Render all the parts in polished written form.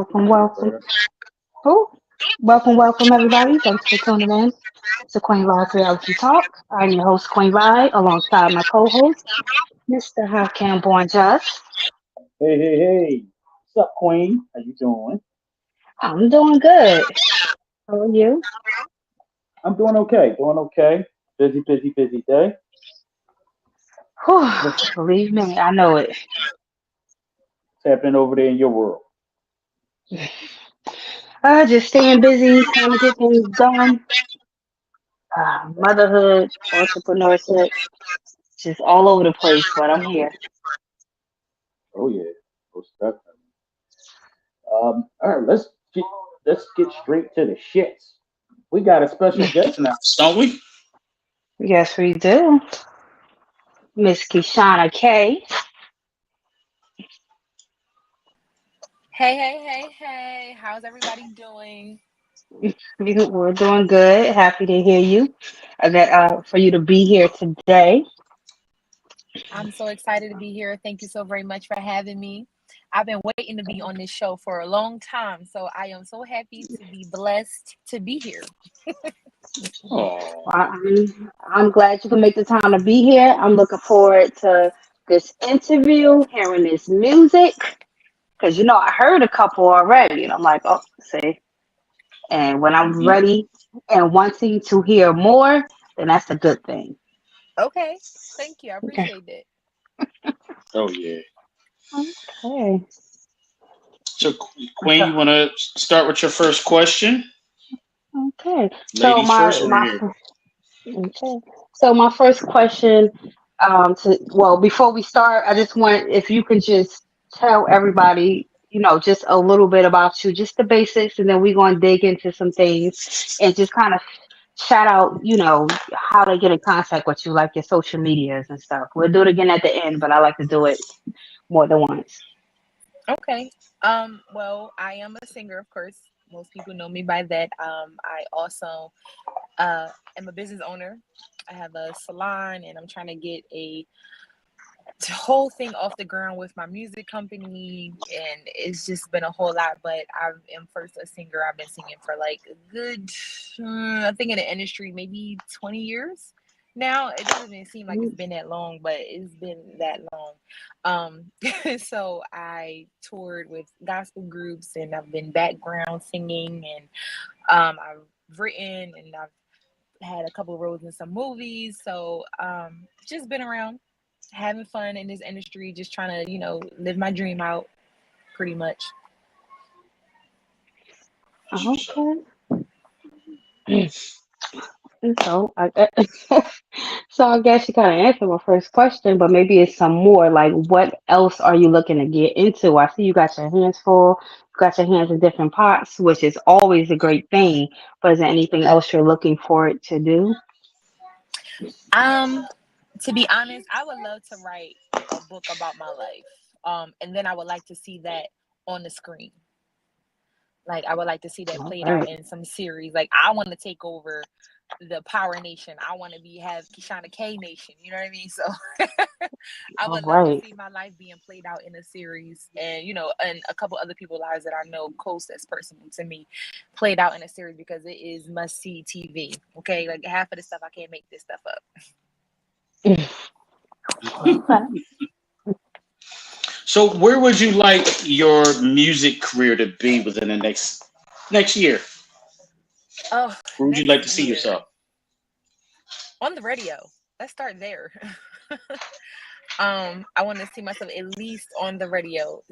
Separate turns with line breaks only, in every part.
Welcome, welcome. Oh, welcome, everybody. Thanks for tuning in to Queen Live's Reality Talk. I'm your host, Queen Live, alongside my co-host, Mr. Hakim Born Just.
Hey, hey, hey. What's up, Queen? How you doing?
I'm doing good. How are you?
I'm doing okay. Doing okay. Busy, busy, busy day.
Whew,
What's
believe me, I know it.
happening over there in your world?
Just staying busy, trying to get things done. Motherhood, entrepreneurship, just all over the place, but I'm here.
Oh yeah, most definitely. All right, let's get straight to the shits. We got a special guest now, don't we?
Yes, we do. Miss Keyshanna K.
Hey. How's everybody doing?
We're doing good. Happy to hear you. For you to be here today.
I'm so excited to be here. Thank you so very much for having me. I've been waiting to be on this show for a long time, so I am so happy to be blessed to be here.
Oh,
I'm glad you can make the time to be here. I'm looking forward to this interview, hearing this music, because I heard a couple already, and I'm like, oh, see. And when I'm
mhm.
ready and wanting to hear more, then that's a good thing.
Okay, thank you. I
Okay.
appreciate it.
Oh yeah.
Okay.
So, Queen, you want to start with your first question?
Okay. So
Ladies
my
first over
my
here.
okay. So my first question, before we start, I just want if you can just tell everybody, just a little bit about you, just the basics, and then we're gonna dig into some things and just kind of shout out, how to get in contact with you, like your social medias and stuff. We'll do it again at the end, but I like to do it more than once.
Okay. Well, I am a singer, of course. Most people know me by that. I also am a business owner. I have a salon, and I'm trying to get a whole thing off the ground with my music company, and it's just been a whole lot. But I am first a singer. I've been singing for like a good I think in the industry maybe 20 years now. It doesn't even seem like it's been that long, but it's been that long. So I toured with gospel groups, and I've been background singing, and I've written, and I've had a couple of roles in some movies. So just been around having fun in this industry, just trying to, live my dream out pretty much.
Okay. So so I guess you kind of answered my first question, but maybe it's some more. Like, what else are you looking to get into? I see you got your hands full, you got your hands in different pots, which is always a great thing. But is there anything else you're looking for it to do?
Um, to be honest, I would love to write a book about my life. And then I would like to see that on the screen. Like I would like to see that
All
played out
right.
in some series. Like I want to take over the Power Nation. I want to have Keyshanna K Nation. You know what I mean? So I
All
would love to
right.
see my life being played out in a series, and and a couple other people's lives that I know close that's personal to me, played out in a series because it is must see TV. Okay, like half of the stuff I can't make this stuff up.
Okay.
So, where would you like your music career to be within the next year?
Oh,
Where would you
next
like to see
year
yourself?
on the radio. Let's start there. I want to see myself at least on the radio,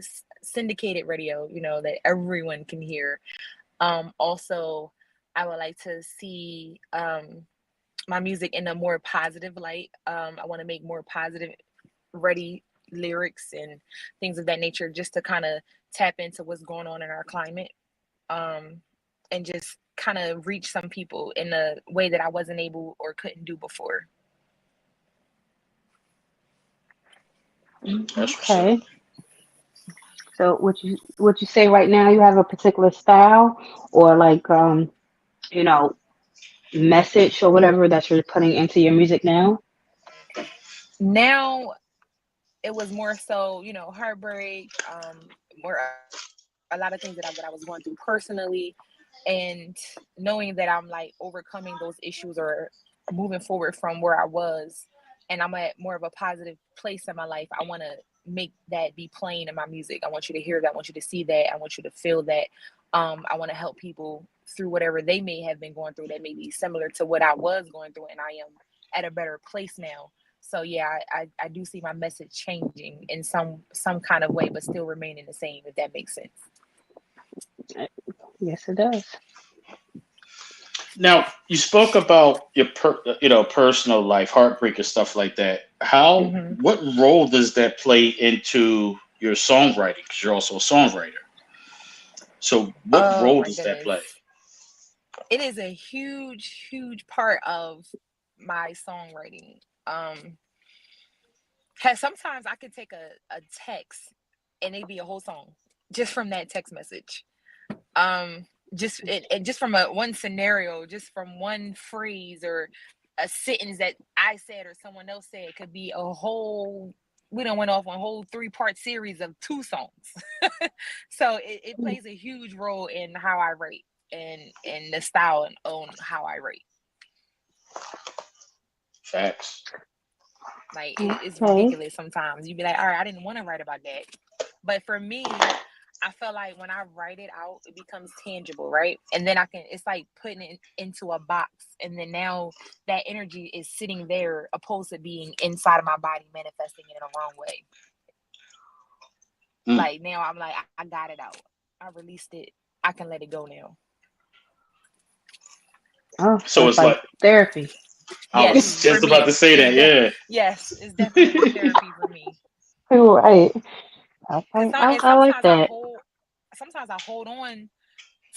syndicated radio, that everyone can hear. Also, I would like to see my music in a more positive light. I want to make more positive, ready lyrics and things of that nature, just to kind of tap into what's going on in our climate, um, and just kind of reach some people in a way that I wasn't able or couldn't do before.
That's what's up.
Okay. So would you say right now you have a particular style or like you know message or whatever that you're putting into your music now?
Now it was more so, heartbreak, more a lot of things that I was going through personally, and knowing that I'm like overcoming those issues or moving forward from where I was, and I'm at more of a positive place in my life. I want to make that be plain in my music. I want you to hear that. I want you to see that. I want you to feel that. I want to help people through whatever they may have been going through that may be similar to what I was going through, and I am at a better place now. So yeah, I do see my message changing in some kind of way, but still remaining the same, if that makes sense.
Yes, it does.
Now, you spoke about your personal life, heartbreak and stuff like that.
Hmm.
What role does that play into your songwriting? Because you're also a songwriter. So, what
Oh
role
my
does that play?
goodness. It is a huge part of my songwriting. Um, cause sometimes I could take a text and it be a whole song just from that text message. Just it just from a one scenario, just from one phrase or a sentence that I said or someone else said could be a whole. We done went off on a whole 3-part series of 2 songs. So it plays a huge role in how I write and the style and on how I write.
Facts.
Like it's
Okay.
ridiculous sometimes. You be like, all right, I didn't want to write about that. But for me, I feel like when I write it out, it becomes tangible, right? And then I can, it's like putting it into a box. And then now that energy is sitting there opposed to being inside of my body, manifesting it in a wrong way.
Mm.
Like now I'm like, I got it out. I released it. I can let it go now.
Oh, so
So
it's
it's
like
like
therapy.
I
Yes,
was
for
just about
me.
to say that.
Yes, it's definitely therapy for me.
Right.
Cause
Okay.
some,
I,
and
I like that.
sometimes I hold on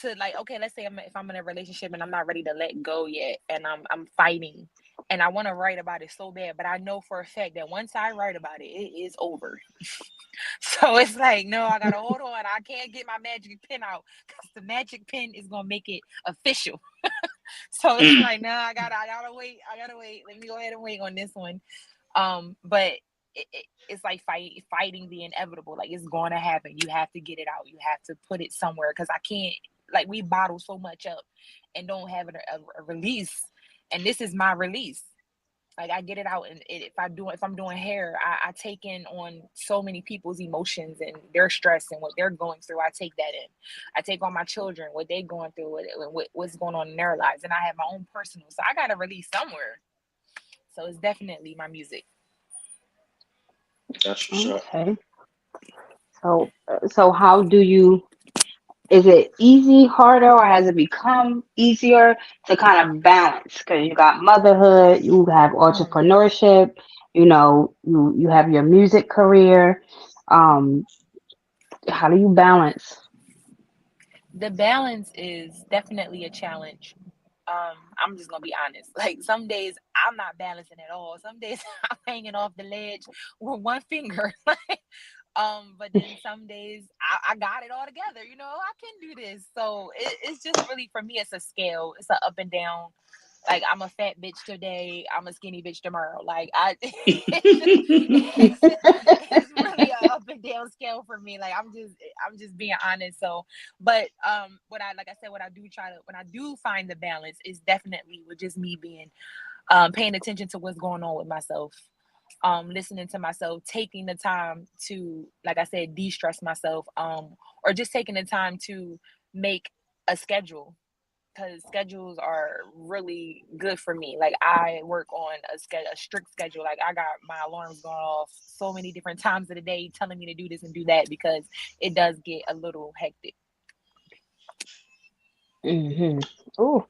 to, like, okay, let's say if I'm in a relationship and I'm not ready to let go yet, and I'm fighting, and I want to write about it so bad, but I know for a fact that once I write about it, it is over. So it's like, no, I gotta hold on. I can't get my magic pen out because the magic pen is gonna make it official. So it's
Mm.
like, no, I gotta wait. I gotta wait. Let me go ahead and wait on this one. But it's like fighting the inevitable. Like it's going to happen. You have to get it out. You have to put it somewhere because I can't. Like we bottle so much up and don't have a release. And this is my release. Like I get it out, and if I'm doing hair, I take in on so many people's emotions and their stress and what they're going through. I take that in. I take on my children, what they're going through, what's going on in their lives, and I have my own personal. So I got to release somewhere. So it's definitely my music.
That's what's up.
Okay. So how do you, is it easy, harder, or has it become easier to kind of balance? Because you got motherhood, you have
Mm.
entrepreneurship, you have your music career. Um, how do you balance?
The balance is definitely a challenge. I'm just gonna be honest. Like some days I'm not balancing at all. Some days I'm hanging off the ledge with one finger. But then some days I got it all together. I can do this. So it's just really for me. It's a scale. It's an up and down. Like I'm a fat bitch today. I'm a skinny bitch tomorrow. Like it's just it's really a up and down scale for me. Like I'm just being honest. So, but what I do try to when I do find the balance is definitely with just me being paying attention to what's going on with myself, listening to myself, taking the time to, like I said, de-stress myself, or just taking the time to make a schedule because schedules are really good for me. Like I work on a strict schedule. Like I got my alarms going off so many different times of the day, telling me to do this and do that because it does get a little hectic.
Hmm. Oh,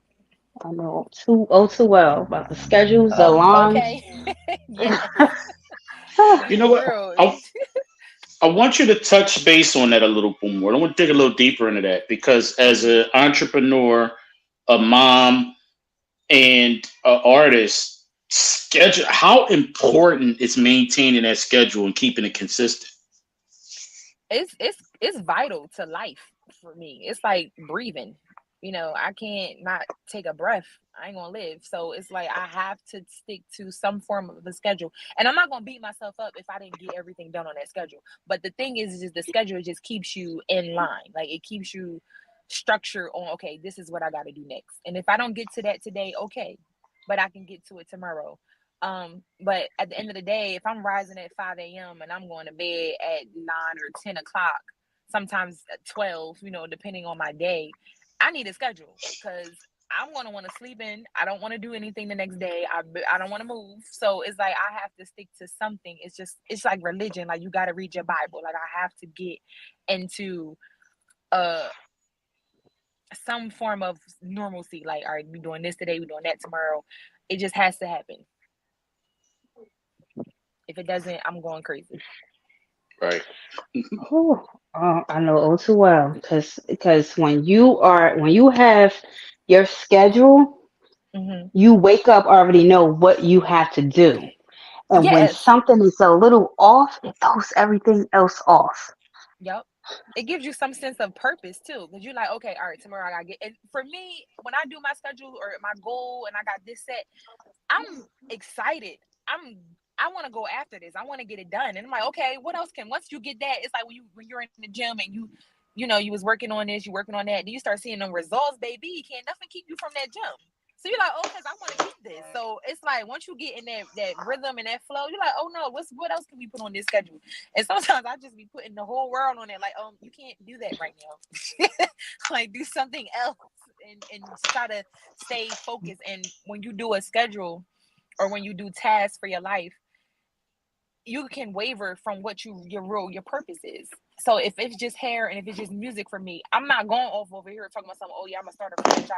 I know too well about the schedules, the
Oh,
alarms.
okay. Yes,
You know
for
what?
real.
I want you to touch base on that a little bit more. I want to dig a little deeper into that because as
Mhm.
an entrepreneur, a mom, and an artist, schedule how important is maintaining that schedule and keeping it consistent.
It's vital to life for me. It's like breathing. I can't not take a breath. I ain't gonna live. So it's like I have to stick to some form of the schedule. And I'm not gonna beat myself up if I didn't get everything done on that schedule. But the thing is just the schedule just keeps you in line. Like it keeps you structured on, okay, this is what I gotta do next. And if I don't get to that today, okay. But I can get to it tomorrow. But at the end of the day, if I'm rising at 5 a.m. and I'm going to bed at 9 or 10 o'clock, sometimes at 12, depending on my day, I need a schedule because I'm going to want to sleep in. I don't want to do anything the next day. I don't want to move. So it's like I have to stick to something. It's like religion. Like you got to read your Bible. Like I have to get into uh some form of normalcy. Like, all right, we're doing this today, we're doing that tomorrow. It just has to happen. If it doesn't, I'm going crazy.
Right.
Oh, I know all too well because when you have your schedule,
Hmm.
you wake up already know what you have to do, and when
Yes.
something is a little off, it throws everything else off.
Yep. It gives you some sense of purpose too, because you're like, okay, all right, tomorrow I gotta get. And for me, when I do my schedule or my goal, and I got this set, I'm excited. I want to go after this. I want to get it done. And I'm like, okay, what else can once you get that, it's like when you're in the gym and you was working on this, you working on that, then you start seeing them results, baby. Can't nothing keep you from that gym. So you're like, oh, because I want to get this. So it's like once you get in that rhythm and that flow, you're like, oh no, what else can we put on this schedule? And sometimes I just be putting the whole world on it, like, you can't do that right now. Like do something else and try to stay focused. And when you do a schedule or when you do tasks for your life, you can waver from what your purpose is. So if it's just hair and if it's just music for me, I'm not going off over here talking about something. Oh yeah, I'm gonna start a franchise,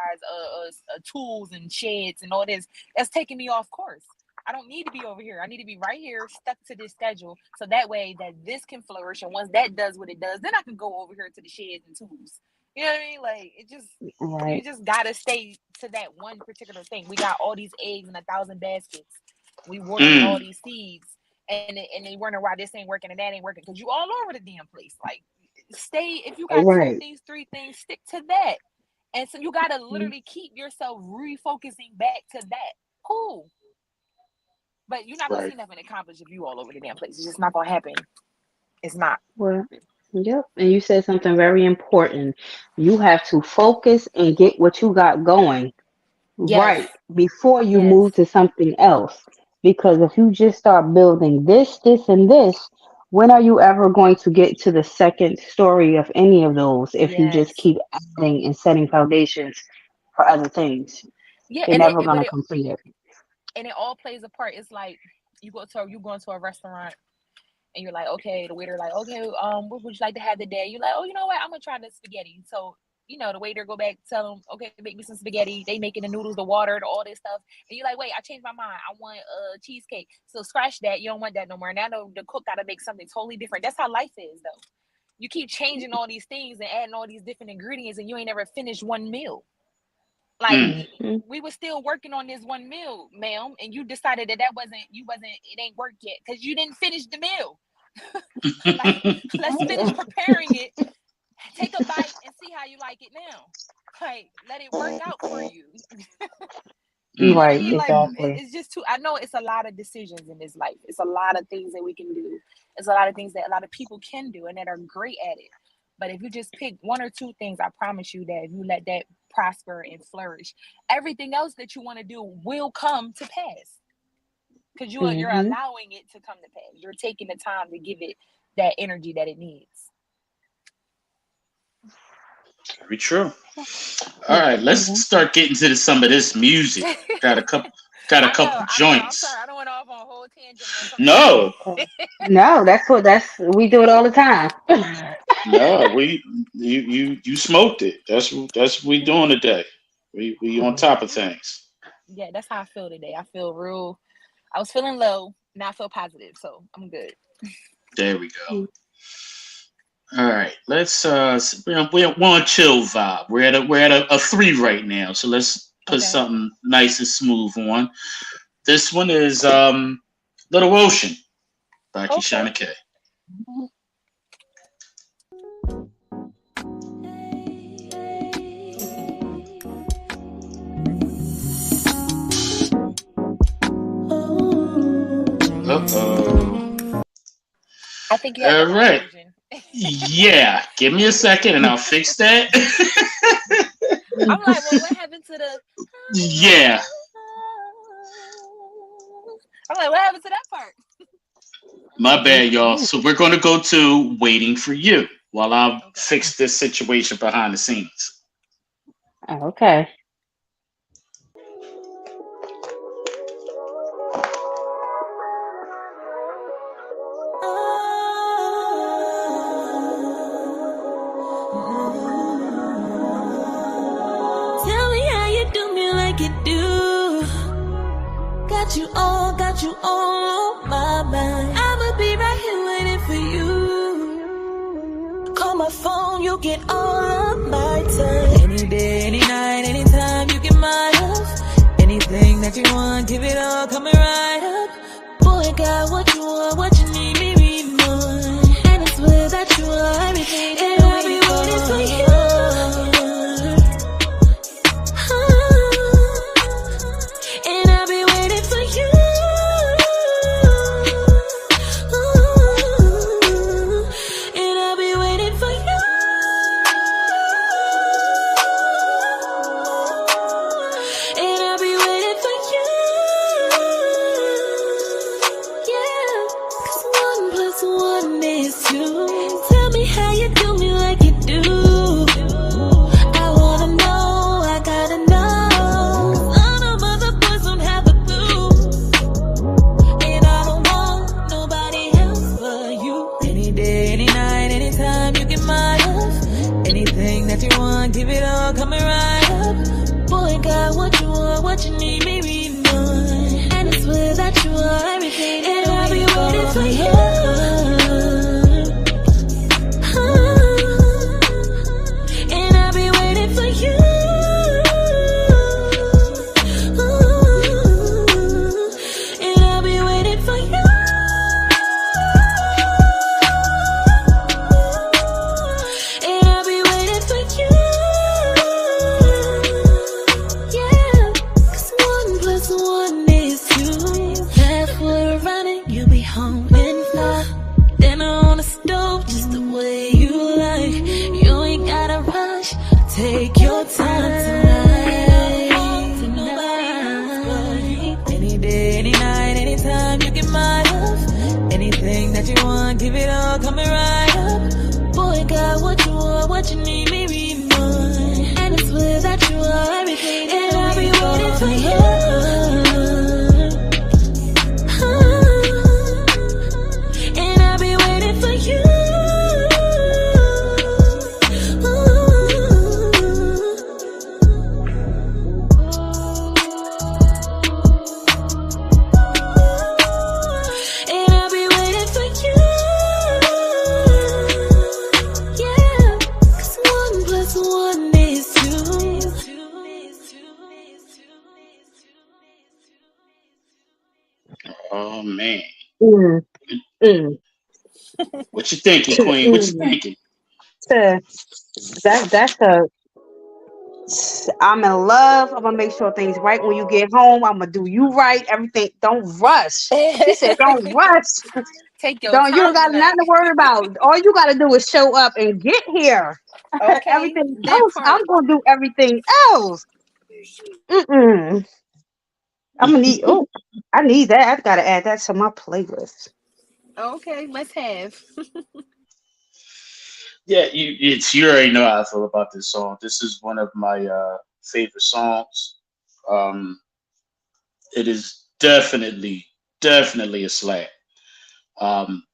tools and sheds and all this. That's taking me off course. I don't need to be over here. I need to be right here, stuck to this schedule, so that way that this can flourish. And once that does what it does, then I can go over here to the sheds and tools. You know what I mean? Like you
Right,
just gotta stay to that one particular thing. We got all these eggs in 1,000 baskets. We watering all
Mm.
these seeds, and they wondering why this ain't working and that ain't working because you all over the damn place. Like, stay. If you got two
right.
things, three things, stick to that. And so you gotta literally keep yourself refocusing back to that. Cool, but you're not gonna
Right.
see nothing accomplished if you all over the damn place. It's just not gonna happen. It's not.
Well, yep. And you said something very important. You have to focus and get what you got going
Yes.
right before you
Yes.
move to something else. Because if you just start building this, and this, when are you ever going to get to the second story of any of those if you just
Yes.
keep adding and setting foundations for other things?
Yeah.
You're never going to complete it.
And it all plays a part. It's like you go into a restaurant and you're like, okay, the waiter like, okay, what would you like to have today? You're like, oh, you know what? I'm gonna try the spaghetti. So, the waiter go back, tell them, okay, make me some spaghetti. They making the noodles, the water, all this stuff. And you're like, wait, I changed my mind. I want a cheesecake. So scratch that. You don't want that no more. Now the cook gotta make something totally different. That's how life is though. You keep changing all these things and adding all these different ingredients and you ain't never finished one meal. Like
Mm.
Hmm.
we were still working on this one meal, ma'am, and you decided it ain't worked yet because you didn't finish the meal. Like, let's finish preparing it, take a bite, and see how you like it now. Like, let it work out for you. You
Mm.
know what I
Right,
mean? Like,
exactly.
it's just too. I know it's a lot of decisions in this life. It's a lot of things that we can do. It's a lot of things that a lot of people can do and that are great at it. But if you just pick one or two things, I promise you that if you let that prosper and flourish, everything else that you want to do will come to pass because you're
Hmm.
allowing it to come to pass. You're taking the time to give it that energy that it needs.
Very true. All right, let's
Yeah.
start getting to some of this music. Got a couple. Got a couple
I know. I'm sorry.
joints.
I don't went off on a whole tangent on some music.
No,
No, that's we do it all the time.
no, you smoked it. That's what we doing today. We on top of things.
Yeah, that's how I feel today. I feel real. I was feeling low. Now I feel positive, so I'm good.
There we go. All right, let's we're on chill vibe. We're at a three right now, so let's put
Okay.
something nice and smooth on. This one is Little Ocean by
Okay.
Keyshanna K. Uh-oh.
I think you have the
All
wrong
right.
version.
Yeah. Give me a second and I'll fix that.
I'm like, well, what happened to the?
Yeah.
I'm like, what happened to that part?
My bad, y'all. So we're going to go to Waiting for You while I
Okay.
fix this situation behind the scenes.
Okay.
Tell me how you do me like you do. Got you all on my mind. I'ma be right here waiting for you. Call my phone, you get all of my time. Any day, any night, anytime, you get my love. Anything that you want, give it all, coming right up. Boy, got what you want, what you need, maybe more. And I swear that you are everything, and I'll be waiting for you. And I'll be waiting for you. And I'll be waiting for you. And I'll be waiting for you. Yeah. 'Cause 1 + 1 is 2. Tell me how you do me like you do. I wanna know, I gotta know. None of other boys don't have a clue. And I don't want nobody else but you. Any day, any night, anytime, you get my love. Anything that you want, give it all, coming right up. Boy, got what you want, what you need, maybe more. And I swear that you are everything, and I'll be waiting for you. And I'll be waiting for you. And I'll be waiting for you. And I'll be waiting for you. Yeah. 'Cause 1 + 1 is 2. Halfway running, you'll be home in 5. Dinner on the stove, just the way you like. You ain't gotta rush, take your time tonight. Any day, any night, anytime, you get my love. Anything that you want, give it all, coming right up. Boy, got what you want, what you need, maybe more. And I swear that you are everything, and I'll be waiting for you. And I'll be waiting for you. And I'll be waiting for you. Yeah. 'Cause 1 + 1 is 2.
Oh, man.
Mm, mm,
What you thinking, Queen? What you
mm.
thinking?
So that's a. I'm in love. I'm gonna make sure things right when you get home. I'm gonna do you right. Everything. Don't rush. She said, "Don't rush.
Take your
Don't. You don't
time
got
tonight.
nothing to worry about. All you gotta do is show up and get here.
Okay,
Everything
that
else,
part.
I'm gonna do everything else. Mm-mm. I'm gonna need. Oh, I need that. I've got to add that to my playlist.
Okay, let's have.
Yeah, you already know how I feel about this song. This is one of my favorite songs. Um, it is definitely a slap.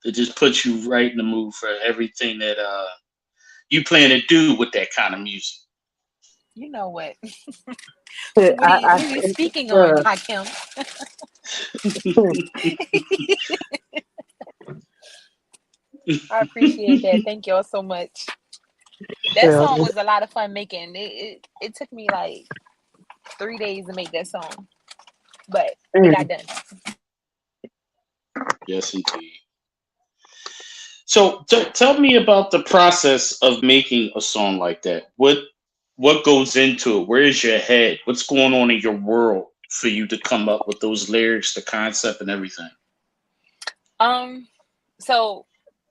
It just puts you right in the mood for everything that you plan to do with that kind of music.
You know what?
I,
What are you speaking on,
uh,
Hakim? I appreciate that. Thank y'all so much. That
uh,
song was a lot of fun making. It took me like 3 days to make that song, but it got
mm.
done.
Yes, indeed. So tell me about the process of making a song like that. what goes into it? Where is your head? What's going on in your world for you to come up with those lyrics, the concept, and everything?
Um, so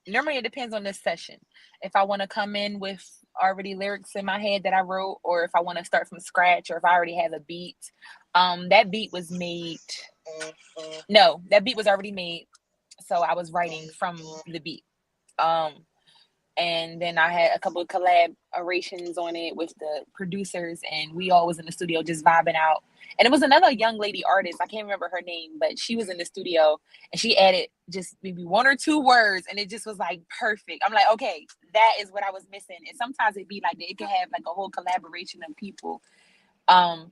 normally it depends on this session. If I want to come in with already lyrics in my head that I wrote, or if I want to start from scratch, or if I already have a beat. That beat was made. No, that beat was already made. So I was writing from the beat. Um, and then I had a couple of collaborations on it with the producers, and we all was in the studio just vibing out. And it was another young lady artist, I can't remember her name, but she was in the studio and she added just maybe one or two words, and it just was like perfect. I'm like, okay, that is what I was missing. And sometimes it'd be like that. It could have like a whole collaboration of people.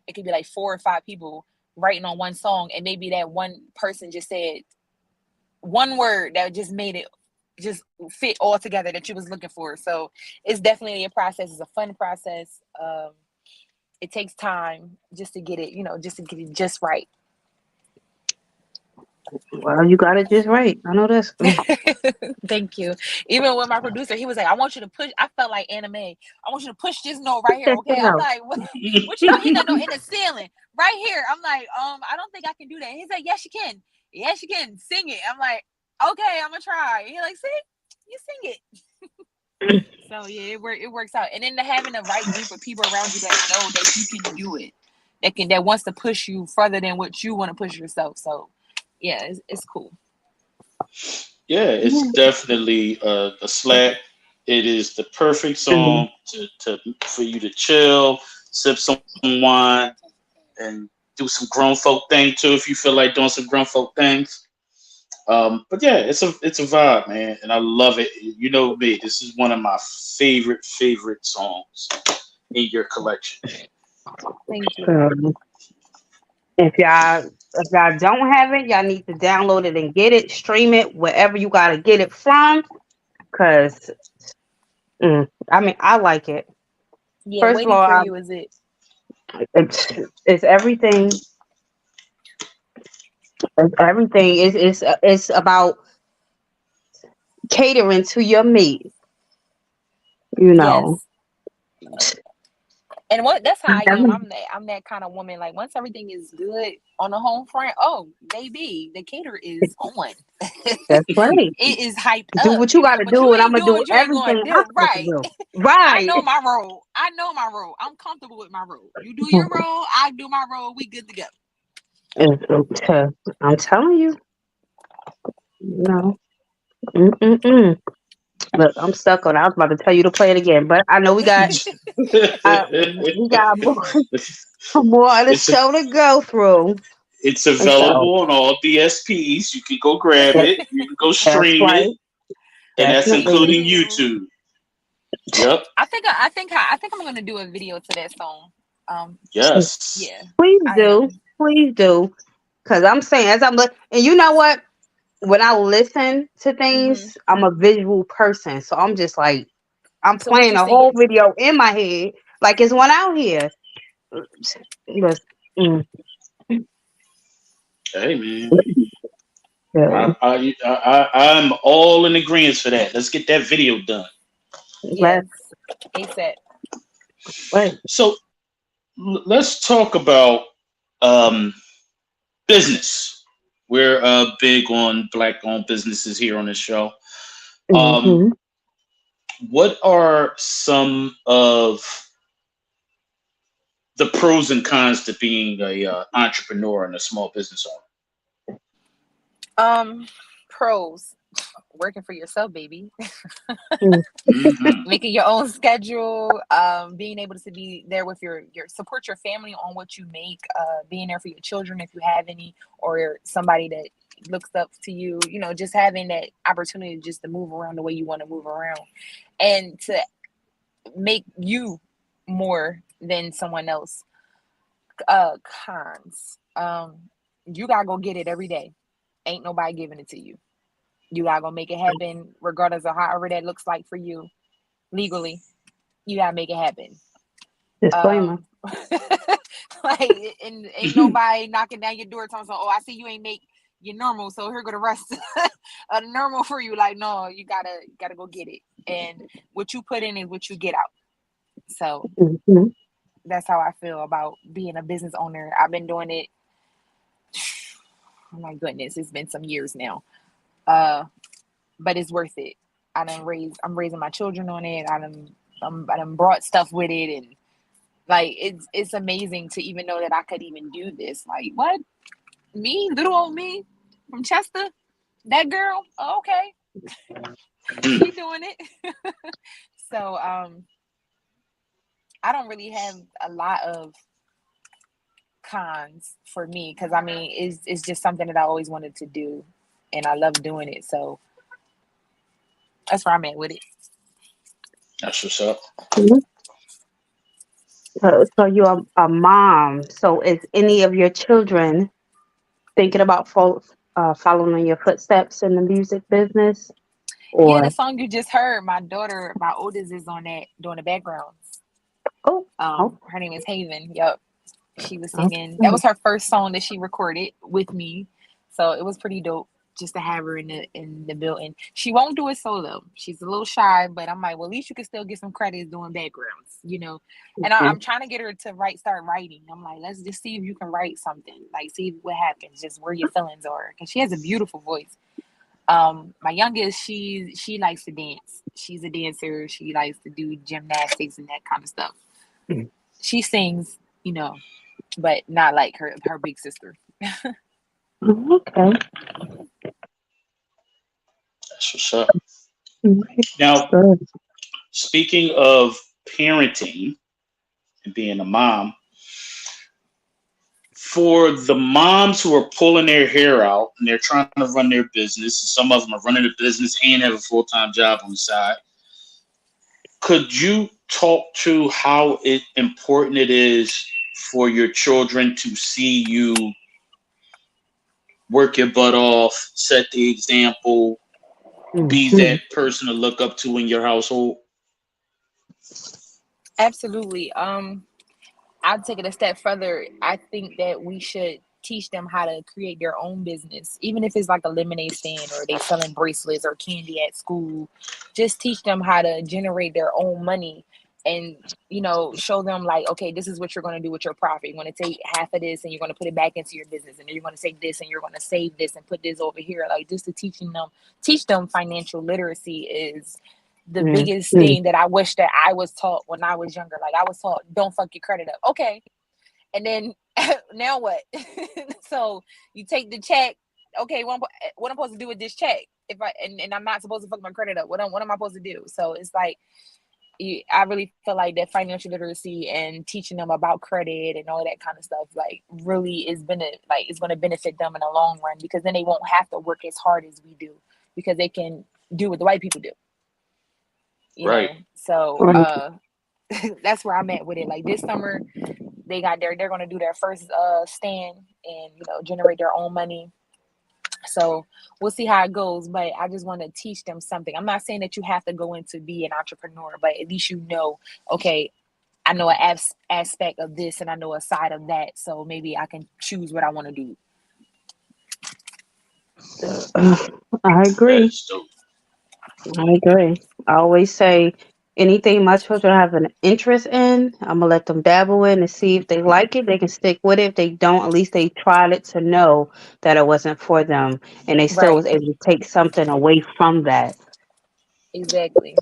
It could be like 4 or 5 people writing on one song, and maybe that one person just said one word that just made it just fit all together that you was looking for. So it's definitely a process. It's a fun process. It takes time just to get it, just to get it just right.
Well, you got it just right. I know this.
Thank you. Even with my producer, he was like, I want you to push. I felt like anime. I want you to push this note right here. Okay. I'm like, what you know? He done in the ceiling right here. I'm like, I don't think I can do that. He's like, yes, you can. Yes, you can. Sing it. I'm like, okay, I'm gonna try. He's like, see, you sing it. So yeah, it works out. And then having the right group of people around you that know that you can do it, that wants to push you further than what you want to push yourself. So yeah, it's cool.
Yeah, it's definitely a slap. It is the perfect song to for you to chill, sip some wine, and do some grown folk thing too if you feel like doing some grown folk things. But yeah, it's a vibe, man, and I love it. You know me, this is one of my favorite songs in your collection.
Thank you.
If y'all don't have it, y'all need to download it and get it, stream it wherever you gotta get it from. Cause I mean, I like it.
Yeah,
First of
waiting
all,
for you is it.
it's everything. It's everything. It's about catering to your mate. You know.
Yes. And that's how I am. I'm that kind of woman. Like once everything is good on the home front, oh baby, the cater is on.
That's right.
It is hyped
Do
up,
what you gotta
but
do,
you
and I'm
ain't
gonna
doing
do
what you ain't going
everything
to
I'm
do.
supposed to
Right.
do.
I
Right.
know my role. I'm comfortable with my role. You do your role, I do my role. We good to go.
I'm telling you, no. Mm-mm-mm. Look, I'm stuck on. I was about to tell you to play it again, but I know we got more of the
it's a,
show to go through.
it's
So
available on all DSPs. You can go grab
that-
it. You can go
that's
stream it,
right.
and that's
Definitely.
including
Thank you.
YouTube. Yep.
I think I'm gonna do a video to that song.
Yes.
Yeah,
Please
I
do.
am.
Please do. Because I'm saying, as I'm looking, and you know what? When I listen to
Hmm.
things, I'm a visual person. So I'm just like, I'm
So what
playing
you
a whole
singing?
video in my head, like it's one out here. Listen,
Hey man,
so
I'm all in agreement for that. Let's get that video done.
Yes,
let's
ASAP.
wait.
So let's talk about um, business. We're big on black-owned businesses here on this show. Um,
Mm-hmm.
what are some of the pros and cons to being a entrepreneur and a small business
Um, Pros: working for yourself, baby.
owner? Hmm.
Making your own schedule, being able to be there with your support your family on what you make, being there for your children if you have any, or somebody that looks up to you, just having that opportunity just to move around the way you want to move around and to make you more than someone else. Cons. You gotta go get it every day. Ain't nobody giving it to you. You gotta go make it happen regardless of however that looks like for you legally. You gotta make it happen.
Disclaimer.
Um, like, and ain't nobody knocking down your door telling you, "Oh, I see you ain't make your normal, so here go the rest of the normal for you." Like, no, you gotta go get it, and what you put in is what you get out. So,
Mm-hmm.
that's how I feel about being a business owner. I've been doing it. Oh my goodness, it's been some years now. Uh, but it's worth it. I'm raising my children on it. I done brought stuff with it, and like it's amazing to even know that I could even do this. Like what? Me, little old me from Chester, that girl. Oh, okay, she doing it. So I don't really have a lot of cons for me because I mean it's just something that I always wanted to do, and I love doing it. So that's where I'm at with it.
That's what's up.
Mhm. So you're a mom. So is any of your children thinking about following in your footsteps in the music business?
Yeah, the
Or
song you just heard, my daughter, my oldest, is on that doing the background.
oh, oh,
Her name is Haven. Yup. She was singing. That
okay.
was her first song that she recorded with me. So it was pretty dope just to have her in the building. She won't do it solo. She's a little shy, but I'm like, well, at least you can still get some credits doing backgrounds, you know. And
Yeah.
I'm trying to get her to start writing. I'm like, let's just see if you can write something. Like, see what happens, just where your feelings are. Because she has a beautiful voice. My youngest, she likes to dance. She's a dancer. She likes to do gymnastics and that kind of stuff.
Mm.
She sings, you know, but not like her big sister.
Okay.
That's what's up.
Okay.
Now,
Good.
speaking of parenting and being a mom, for the moms who are pulling their hair out and they're trying to run their business, and some of them are running a business and have a full time job on the side, could you talk to how important it is for your children to see you work your butt off, set the example, be
Mhm.
that person to look up to in your household?
Absolutely. I'll take it a step further. I think that we should teach them how to create their own business, even if it's like a lemonade stand or they selling bracelets or candy at school. Just teach them how to generate their own money and show them like, okay, this is what you're going to do with your profit. You're going to take half of this and you're going to put it back into your business, and then you're going to take this and you're going to save this and put this over here. Like just to teach them financial literacy is the biggest
Mhm.
thing that I wish that I was taught when I was younger. Like I was taught, don't fuck your credit up. Okay. And then now what? So you take the check. Okay, what I'm supposed to do with this check? If and I'm not supposed to fuck my credit up. What am I supposed to do? So it's like I really feel like that financial literacy and teaching them about credit and all that kind of stuff, like really it's going to benefit them in the long run, because then they won't have to work as hard as we do, because they can do what the white people do.
Right.
So
Right.
that's where I'm at with it. Like this summer they're going to do their first stand and generate their own money. So we'll see how it goes, but I just want to teach them something. I'm not saying that you have to go into be an entrepreneur, but at least okay, I know an aspect of this and I know a side of that, so maybe I can choose what I want to do.
I
That
agree.
is dope.
I agree. I always say anything my children have an interest in, I'm gonna let them dabble in and see if they like it. They can stick with it. If they don't, at least they tried it to know that it wasn't for them, and they still
Right.
was able to take something away from that.
Exactly.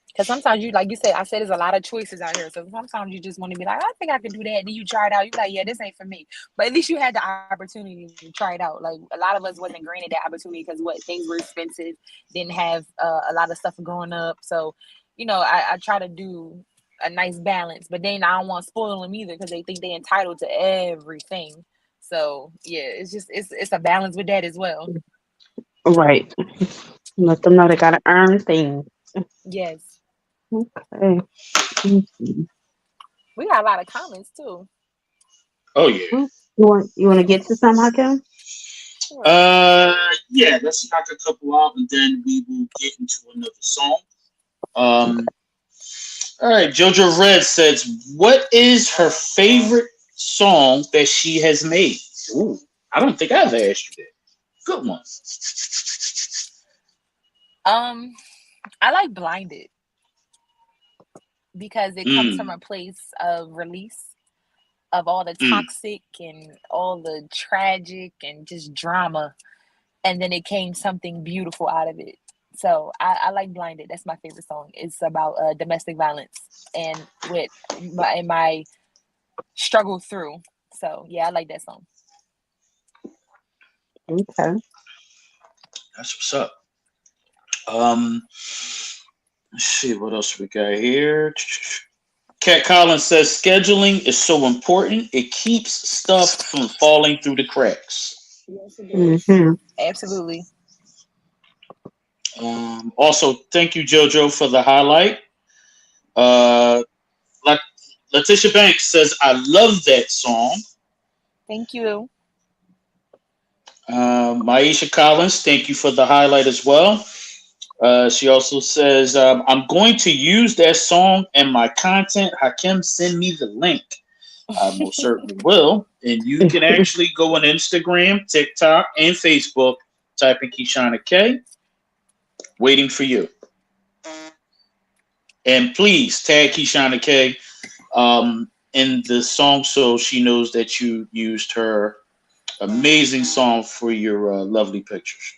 Because sometimes like you said, I said there's a lot of choices out here. So sometimes you just want to be like, I think I can do that. And then you try it out. You're like, yeah, this ain't for me. But at least you had the opportunity to try it out. Like a lot of us wasn't granted that opportunity because things were expensive, didn't have a lot of stuff growing up. So, I try to do a nice balance. But then I don't want to spoil them either because they think they're entitled to everything. So yeah, it's a balance with that as well.
Right. Let them know they gotta earn things.
Yes.
Okay. Mhm.
We got a lot of comments too.
Oh yeah.
Well, you want to get to some, Hakim?
Sure.
Yeah, let's knock a couple out and then we will get into another song. Um all right, Jojo Red says, what is her favorite song that she has made? Ooh, I don't think I've asked you that. Good one.
I like Blinded. because it comes from
Mm,
a place of release of all the
mm.
toxic and all the tragic and just drama, and then it came something beautiful out of it. So I like Blinded. That's my favorite song. It's about domestic violence and with my struggle through. So yeah, I like that song.
Okay.
That's what's up. Um, let's see what else we got here. Cat Collins says scheduling is so important. It keeps stuff from falling through the cracks.
Yes, it does.
Mm-hmm.
Absolutely.
Also, thank you, JoJo, for the highlight. Uh, like Letitia Banks says, I love that song.
Thank you.
Maisha Collins, thank you for the highlight as well. She also says, I'm going to use that song in my content. Hakim, send me the link. I most certainly will. And you can actually go on Instagram, TikTok, and Facebook, type in Keyshanna K, waiting for you. And please tag Keyshanna K in the song so she knows that you used her amazing song for your lovely pictures.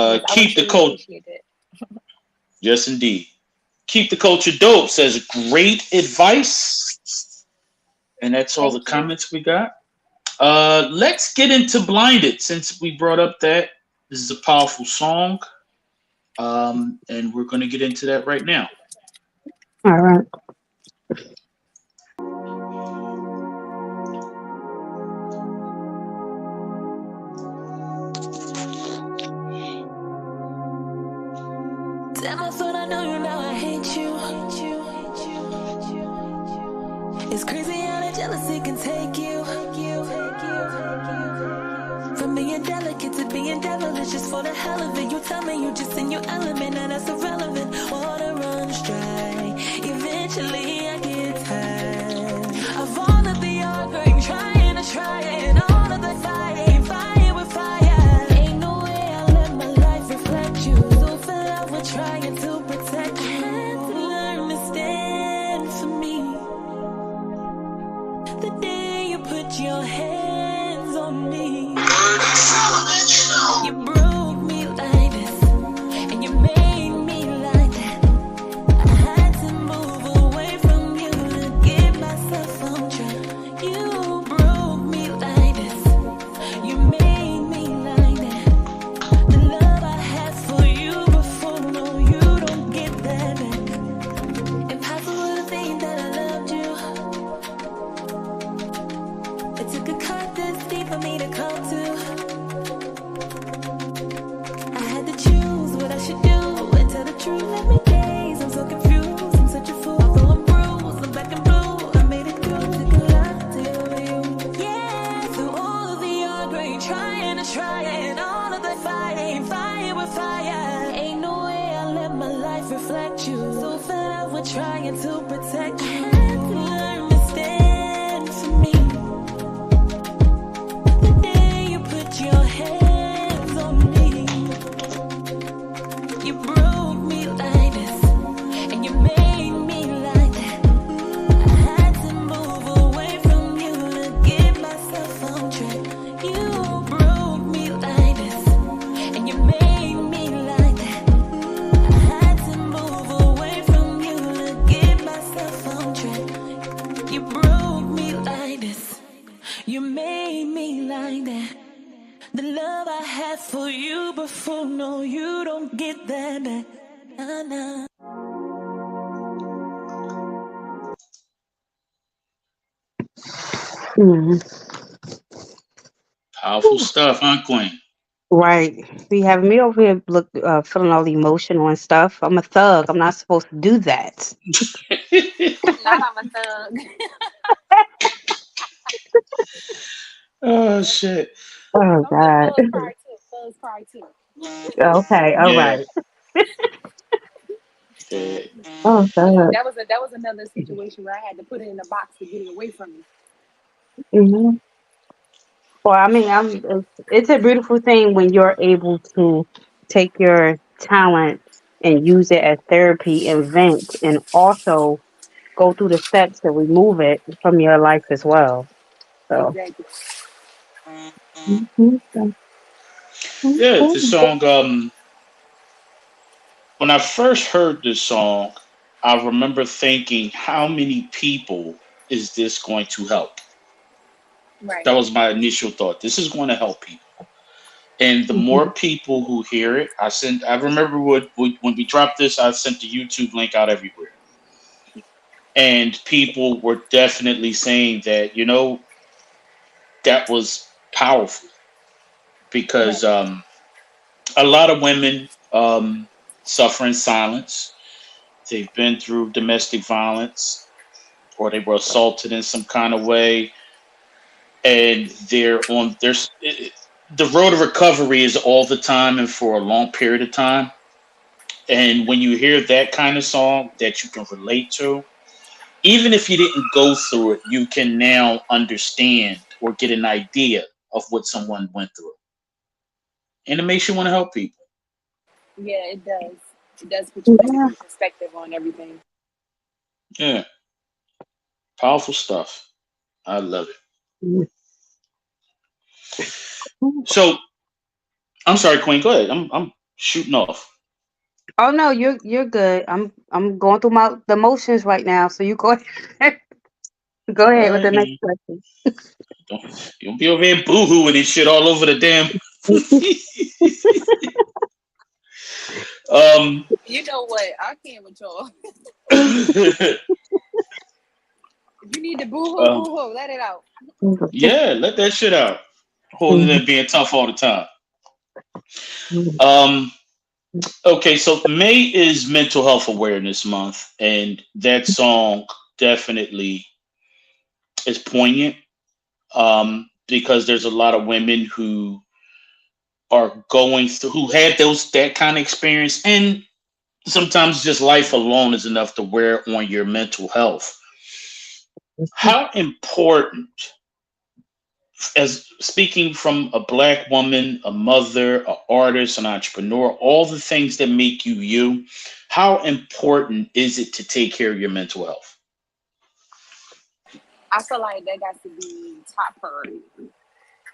Yes, I would
Keep the
truly
culture.
appreciate it.
Yes, indeed. Keep the culture dope says great advice. And that's all the
Thank you.
comments we got. Let's get into Blinded since we brought up that this is a powerful song. And we're going to get into that right now.
All right.
Damn, I thought I know you, now I hate you. It's crazy how that jealousy can take you. From being delicate to being devilish just for the hell of it. You tell me you just in your element, now that's irrelevant. Water runs dry. Eventually I get tired of all of the arguing, trying to try it. All of the fighting, fire with fire. Ain't no way I let my life reflect you. So fell out with trying to protect you. I had to learn to stand for me. The day you put your hands on me, you broke me like this, and you made me like that. I had to move away from you to get myself on track. You broke me like this, you made me like that. The love I had for you before, no, you don't get that back. Impossible to think that I loved you. It took a cut this deep for me to come to. I had to choose what I should do and tell the truth. Every days I'm so confused. I'm such a fool. Though I'm bruised, I'm black and blue. I made it through, took a lot to get over you. Yeah, through all of the arguing, trying to try it, all of the fighting, fire with fire. Ain't no way I let my life reflect you. So fed up with trying to protect you. I had to learn to stand for me. The day you put your hands on me, you broke me like this, and you made me like that. I had to move away from you to get myself on track. You broke me like this, and you made me like that. I had to move away from you to get myself on track. You broke me like this, you made me like that. The love I had for you before, no, you don't get that back. Nah, nah.
Mhm.
Powerful stuff, huh, Queen?
Right. Be having me over here look feeling all emotional and stuff. I'm a thug. I'm not supposed to do that.
Not I'm a thug.
Oh, shit.
Oh
Some of the
God.
thugs cry too. Thugs cry too.
Okay. All
Yeah.
right.
Yeah.
Oh God.
That was another situation where I had to put it in a box to get it away from me.
Hmm. Well, I mean, it's a beautiful thing when you're able to take your talent and use it as therapy and vent, and also go through the steps to remove it from your life as well. So,
Exactly.
mhm, so,
Yeah, the
mhm.
song. When I first heard this song, I remember thinking, how many people is this going to help?
Right.
That was my initial thought. This is going to help people. And the more
Mhm.
people who hear it, I remember when we dropped this, I sent the YouTube link out everywhere. And people were definitely saying that, that was powerful because
Right.
a lot of women suffer in silence. They've been through domestic violence or they were assaulted in some kind of way, and the road of recovery is all the time and for a long period of time. And when you hear that kind of song that you can relate to, even if you didn't go through it, you can now understand or get an idea of what someone went through, and it makes you want to help people.
Yeah, it does. It does put you in a
Yeah.
different perspective on everything.
Yeah, powerful stuff. I love it.
Mhm.
So I'm sorry, Queen. Go ahead. I'm shooting off.
Oh no, you're good. I'm going through my the motions right now, so you go ahead. Go
All
ahead with
right,
the next
man.
question.
Don't be over here boo-hooing and shit all over the damn. um,
You know what? I can't with y'all. If you need to boo hoo,
um,
boo hoo, let it out.
yeah, let that shit out. Holding
Mhm.
and being tough all the time.
Mhm.
Um, okay, so May is Mental Health Awareness Month, and that song definitely is poignant. Because there's a lot of women who are going through who had that kind of experience, and sometimes just life alone is enough to wear on your mental health. How important, as speaking from a black woman, a mother, an artist, an entrepreneur, all the things that make you you, how important is it to take care of your mental health?
I feel like that got to be top priority.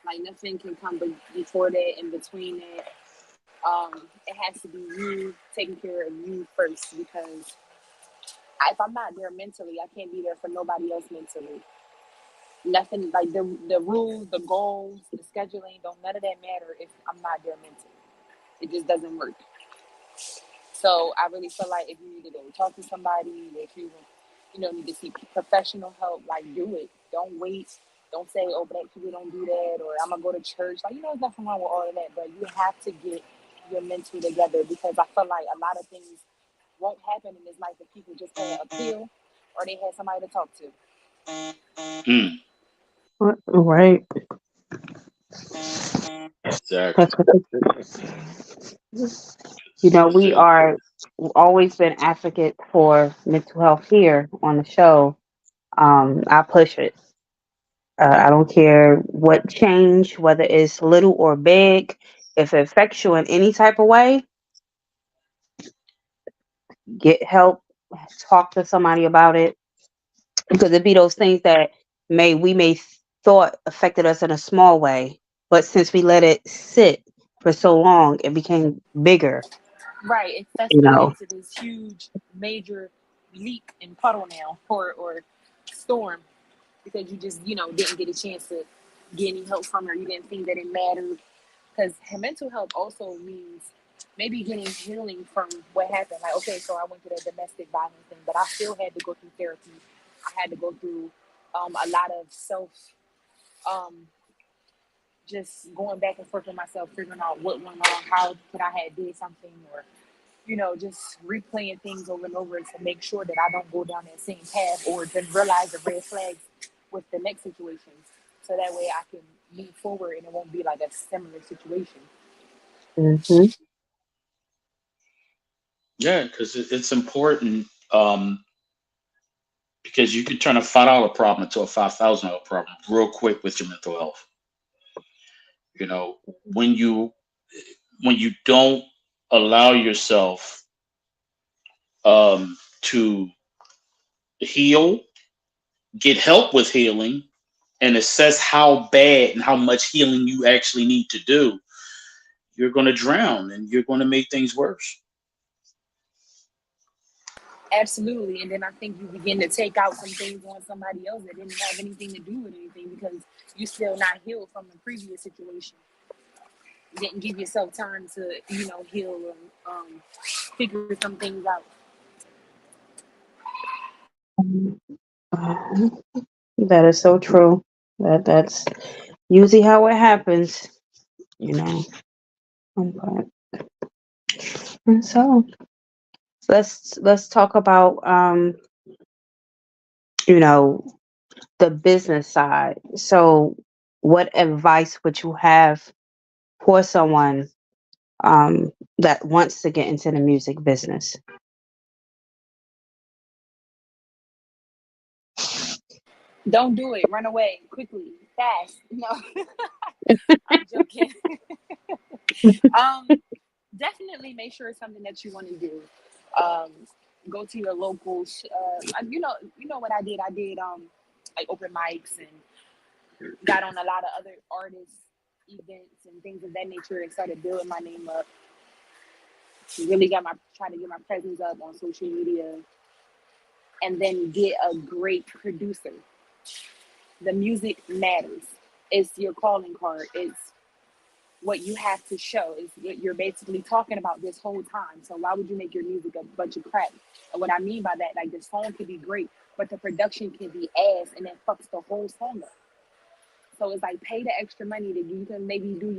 Like nothing can come before that, in between that. It has to be you taking care of you first because if I'm not there mentally, I can't be there for nobody else mentally. Nothing like the rules, the goals, the scheduling, don't none of that matter if I'm not there mentally. It just doesn't work. So I really feel like if you need to go talk to somebody, if you need to seek professional help, like do it. Don't wait. Don't say, oh, black people don't do that, or I'm gonna go to church. Like, there's nothing wrong with all of that, but you have to get your mental together because I feel like a lot of things won't happen in this life if people just had a pill or they had somebody to talk to.
Mm,
Right.
exactly.
That's what we are always been advocates for mental health here on the show. I push it. I don't care what change, whether it's little or big. If it affects you in any type of way, get help, talk to somebody about it. Because it be those things that we may thought affected us in a small way, but since we let it sit for so long, it became bigger.
Right, it
You
festered
know.
into this huge, major leak and puddle now, or storm, because you just didn't get a chance to get any help from her. You didn't think that it mattered because mental health also means maybe getting healing from what happened. Like, okay, so I went through that domestic violence thing, but I still had to go through therapy. I had to go through a lot of self, um, just going back and forth with myself, figuring out what went wrong, how could I have did something, or just replaying things over and over to make sure that I don't go down that same path or then realize the red flags with the next situation. So that way I can move forward and it won't be like a similar situation.
Hmm.
Yeah, because it's important. Because you can turn a $5 problem into a $5,000 problem real quick with your mental health. You know, when you when you don't allow yourself to heal, get help with healing, and assess how bad and how much healing you actually need to do, you're going to drown and you're going to make things worse.
Absolutely. And then I think you begin to take out some things on somebody else that didn't have anything to do with anything because you still not healed from the previous situation. You didn't give yourself time to, heal and figure some things out.
That is so true. That's usually how it happens, you know. But, and so let's talk about you know, the business side. So what advice would you have for someone that wants to get into the music business?
Don't do it. Run away quickly, fast. No, I'm joking. um, Definitely make sure it's something that you want to do. Um, Go to your local. You know what I did. I did like open mics and got on a lot of other artists events and things of that nature and started building my name up. Really try to get my presence up on social media and then get a great producer. The music matters. It's your calling card. It's what you have to show. Is what you're basically talking about this whole time. So why would you make your music a bunch of crap? And what I mean by that, like the song can be great, but the production can be ass and it fucks the whole song up. So it's like pay the extra money that you can maybe do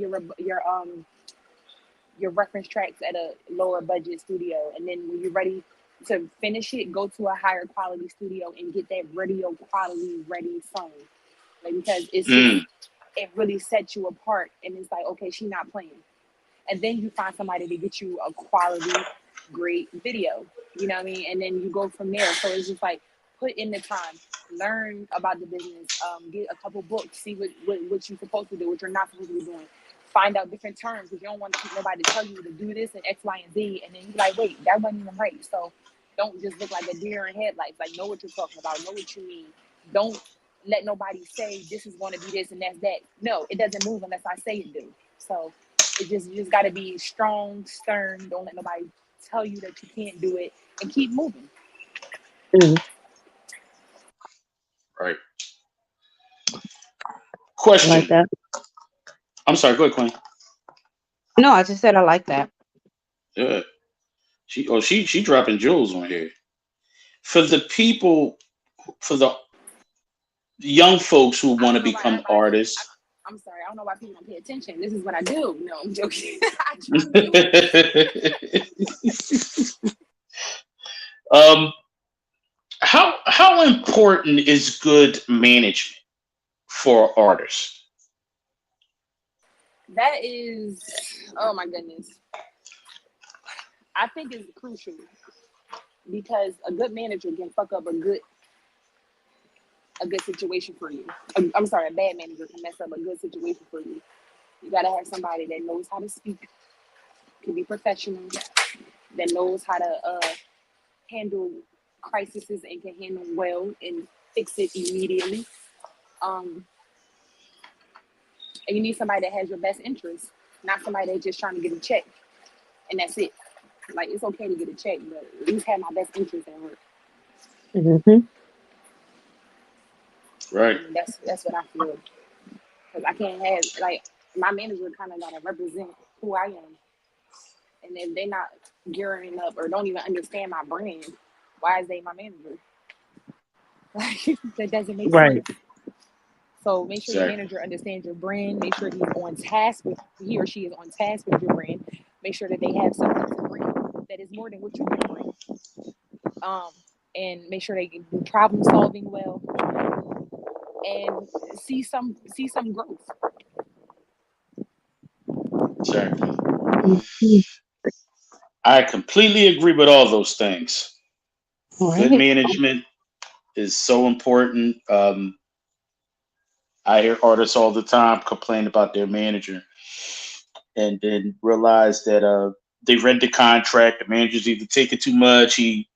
your reference tracks at a lower budget studio, and then when you're ready to finish it, go to a higher quality studio and get that radio quality ready song. Like because
Mm.
it really sets you apart, and it's like okay, she's not playing, and then you find somebody to get you a quality, great video. You know what I mean? And then you go from there. So it's just like put in the time, learn about the business, get a couple books, see what you're supposed to do, what you're not supposed to be doing. Find out different terms because you don't want to keep nobody to tell you to do this and X, Y, and Z, and then you're like, wait, that wasn't even right. So don't just look like a deer in headlights. Like know what you're talking about, know what you mean. Don't let nobody say this is going to be this and that's that. No, it doesn't move unless I say it do. So you just got to be strong, stern. Don't let nobody tell you that you can't do it, and keep moving.
Mhm.
Right.
I like
Question.
that.
I'm sorry. Go ahead, Queen.
No, I just said I like that.
Yeah. She dropping jewels on here for the people, for the young folks who
I
want
don't
to
know why
become
everybody.
artists.
I'm sorry. I don't know why people don't pay attention. This is what I do. No, I'm joking. I try to do it.
um, how important is good management for artists?
That is, oh my goodness. I think it's crucial because a good manager can fuck up a good situation for you. I'm sorry, a bad manager can mess up a good situation for you. You gotta have somebody that knows how to speak, can be professional, that knows how to handle crises and can handle well and fix it immediately. Um, and you need somebody that has your best interest, not somebody that's just trying to get a check and that's it. Like it's okay to get a check, but at least have my best interest at heart.
Hmm.
Right.
And that's what I feel. Because I can't have like my manager kind of gotta represent who I am, and if they're not gearing up or don't even understand my brand, why is they my manager? Like that doesn't make
Right.
sense. So make sure your
Exactly.
manager understands your brand. Make sure he or she is on task with your brand. Make sure that they have something to bring that is more than what you can bring. Um, and make sure they can do problem solving well and see some growth.
Exactly.
Mhm.
I completely agree with all those things.
All
Good
right.
management is so important. I hear artists all the time complain about their manager and then realize that they read the contract. The manager's either taking too much, he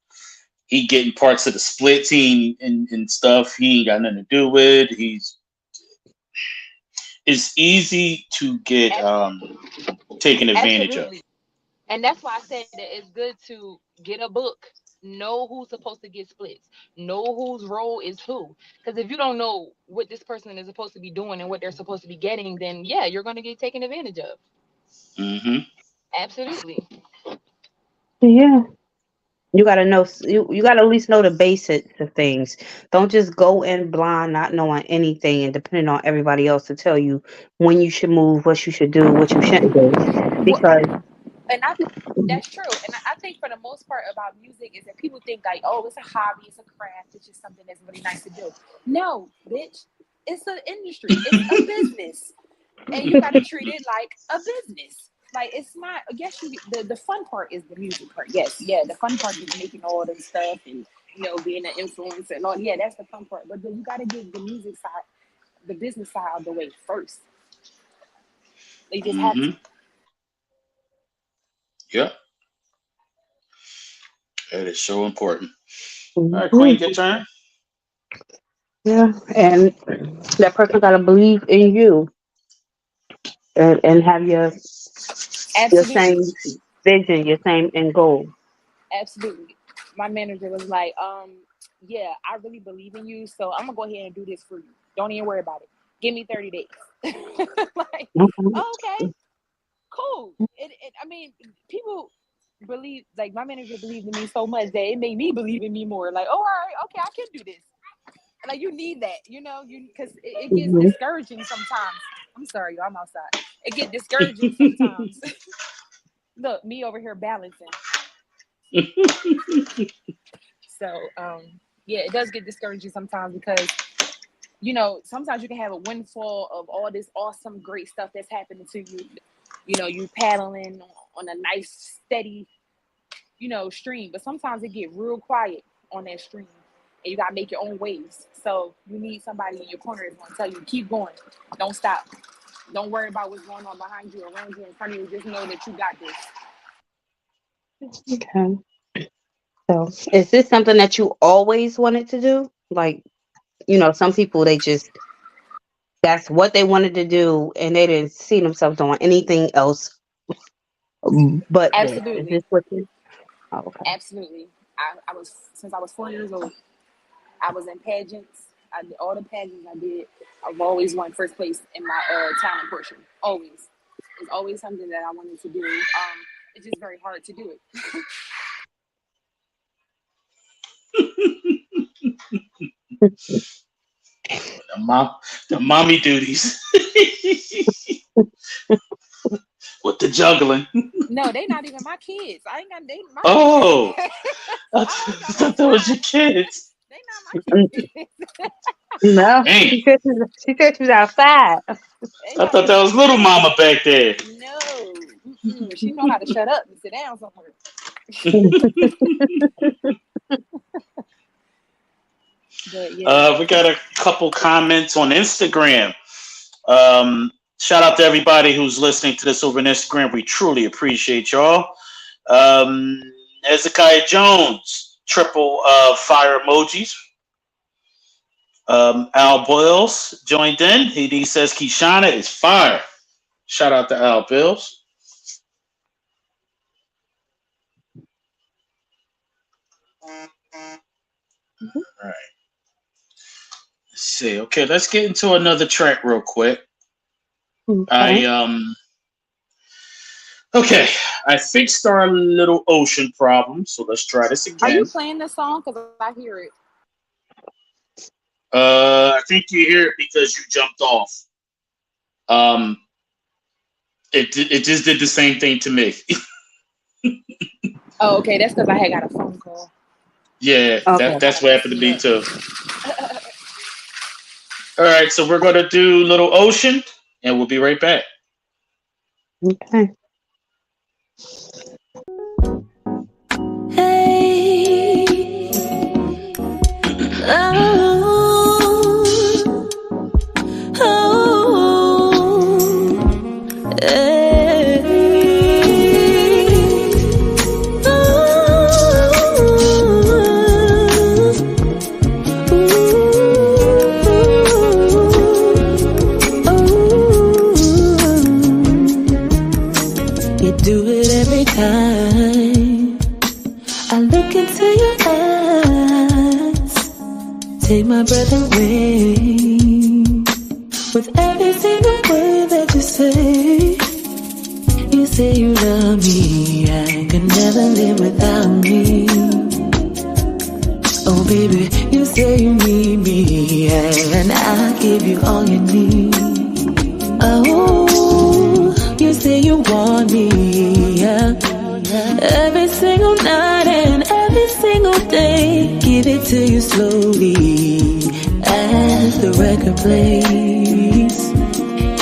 he getting parts of the split team and stuff he ain't got nothing to do with. It's easy to get taken advantage of.
Absolutely. And that's why I said that it's good to get a book, know who's supposed to get splits, know whose role is who. Because if you don't know what this person is supposed to be doing and what they're supposed to be getting, then yeah, you're going to get taken advantage of.
Mm-hmm.
Absolutely.
Yeah. You gotta know. You gotta at least know the basics of things. Don't just go in blind, not knowing anything, and depending on everybody else to tell you when you should move, what you should do, what you shouldn't do.
Well,
Because
and that's true. And I think for the most part about music is that people think like, oh, it's a hobby, it's a craft, it's just something that's really nice to do. No, bitch, it's an industry, it's a business, and you got to treat it like a business. Like it's not. Yes, the fun part is the music part. Yes, yeah, the fun part is making all this stuff and being an influencer and all. Yeah, that's the fun part. But then you got to get the music side, the business side out of the way first. They just have
Mm-hmm.
to.
Yep. That is so important. All right,
Mhm.
Queen, your turn.
Yeah, and that person gotta believe in you and have your
Absolutely.
same vision, your same end goal.
Absolutely. My manager was like, yeah, I really believe in you, so I'm gonna go ahead and do this for you. Don't even worry about it. Give me 30 days. Like,
Mhm.
oh, okay, cool. I mean, people believe, like my manager believed in me so much that it made me believe in me more. Like, oh, all right, okay, I can do this. Like you need that, because it gets
Mhm.
discouraging sometimes. I'm sorry, y'all, I'm outside. It gets discouraging sometimes. Look, me over here balancing. So, yeah, it does get discouraging sometimes because, sometimes you can have a windfall of all this awesome, great stuff that's happening to you. You paddling on a nice, steady, stream, but sometimes it get real quiet on that stream and you got to make your own waves. So you need somebody in your corner that's going to tell you, keep going. Don't stop. Don't worry about what's going on behind you, around you, in front of you. Just know that you got this.
Okay. So, is this something that you always wanted to do? Like, some people that's what they wanted to do, and they didn't see themselves doing anything else but this. Is
Absolutely.
this what you? Oh, okay.
Absolutely. I was, since I was 4 years old, I was in pageants. I did all the pageants I did. I've always won first place in my talent portion. Always. It's always something that I wanted to do. It's just very hard to do it.
The mommy duties with the juggling.
No, they not even my kids. I ain't got my
Oh,
kids.
I
I was
thought that was your
outside.
kids.
They not my kids.
No,
Dang,
she said she was outside.
They
I
not
thought
even
that
my
was little
kids.
mama back there.
No. Mm-mm. She know how to shut up and sit down somewhere. But yeah.
We got a couple comments on Instagram. Shout out to everybody who's listening to this over on Instagram. We truly appreciate y'all. Hezekiah Jones, triple fire emojis. Al Boyles joined in. He says Keyshanna is fire. Shout out to Al Bills. All right. Let's see. Okay, let's get into another track real quick.
Okay.
Okay, I fixed our little ocean problem, so let's try this
Are you
again.
playing this song? Because I hear it.
I think you hear it because you jumped off. It just did the same thing to me.
Oh, okay. That's because I had got a phone call.
Yeah,
Okay.
that's what happened to me too. All right, so we're gonna do Little Ocean, and we'll be right back.
Okay.
Hey, oh, oh, hey, oh, take my breath away with every single word that you say. You say you love me, I could never live without me. Oh baby, you say you need me, and I'll give you all you need. Oh, you say you want me, yeah. Every single night and every single day, give it to you slowly as the record plays.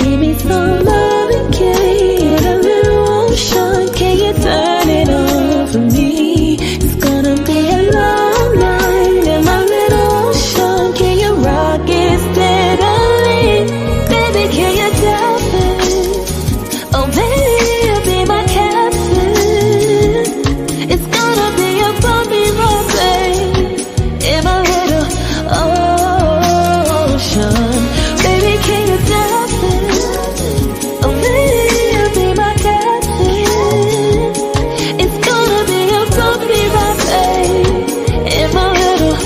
Give me some love and care, a little ocean. Can you turn it on for me? It's gonna be a long night in my little ocean. Can you rock it steadily? Baby, can you tell it? Oh baby, you'll be my captain. It's gonna be a bumpy road, babe, in my little ocean. Baby, can you tell it? Oh baby, you'll be my captain. It's gonna be a bumpy road, babe, in my little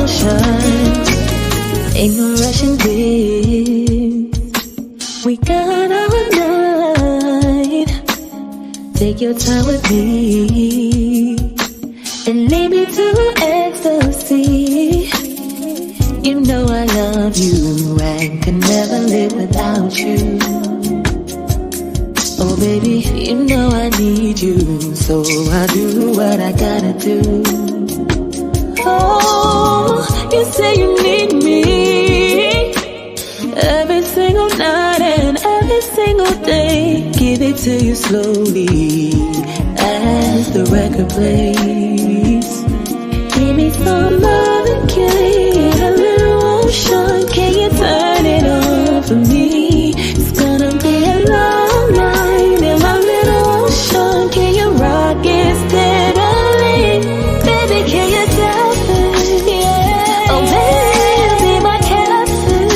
ocean. Ain't no rushing this. We got all night. Take your time with me and lead me to ecstasy. You know I love you and can never live without you. Oh baby, you know I need you, so I do what I gotta do. Oh, you say you need me every single night and every single day. Give it to you slowly as the record plays. Give me some love and care, a little ocean. Can you turn it on for me? It's gonna be a long night in my little ocean. Can you rock it steadily? Baby, can you tell me? Yeah. Oh baby, you'll be my captain.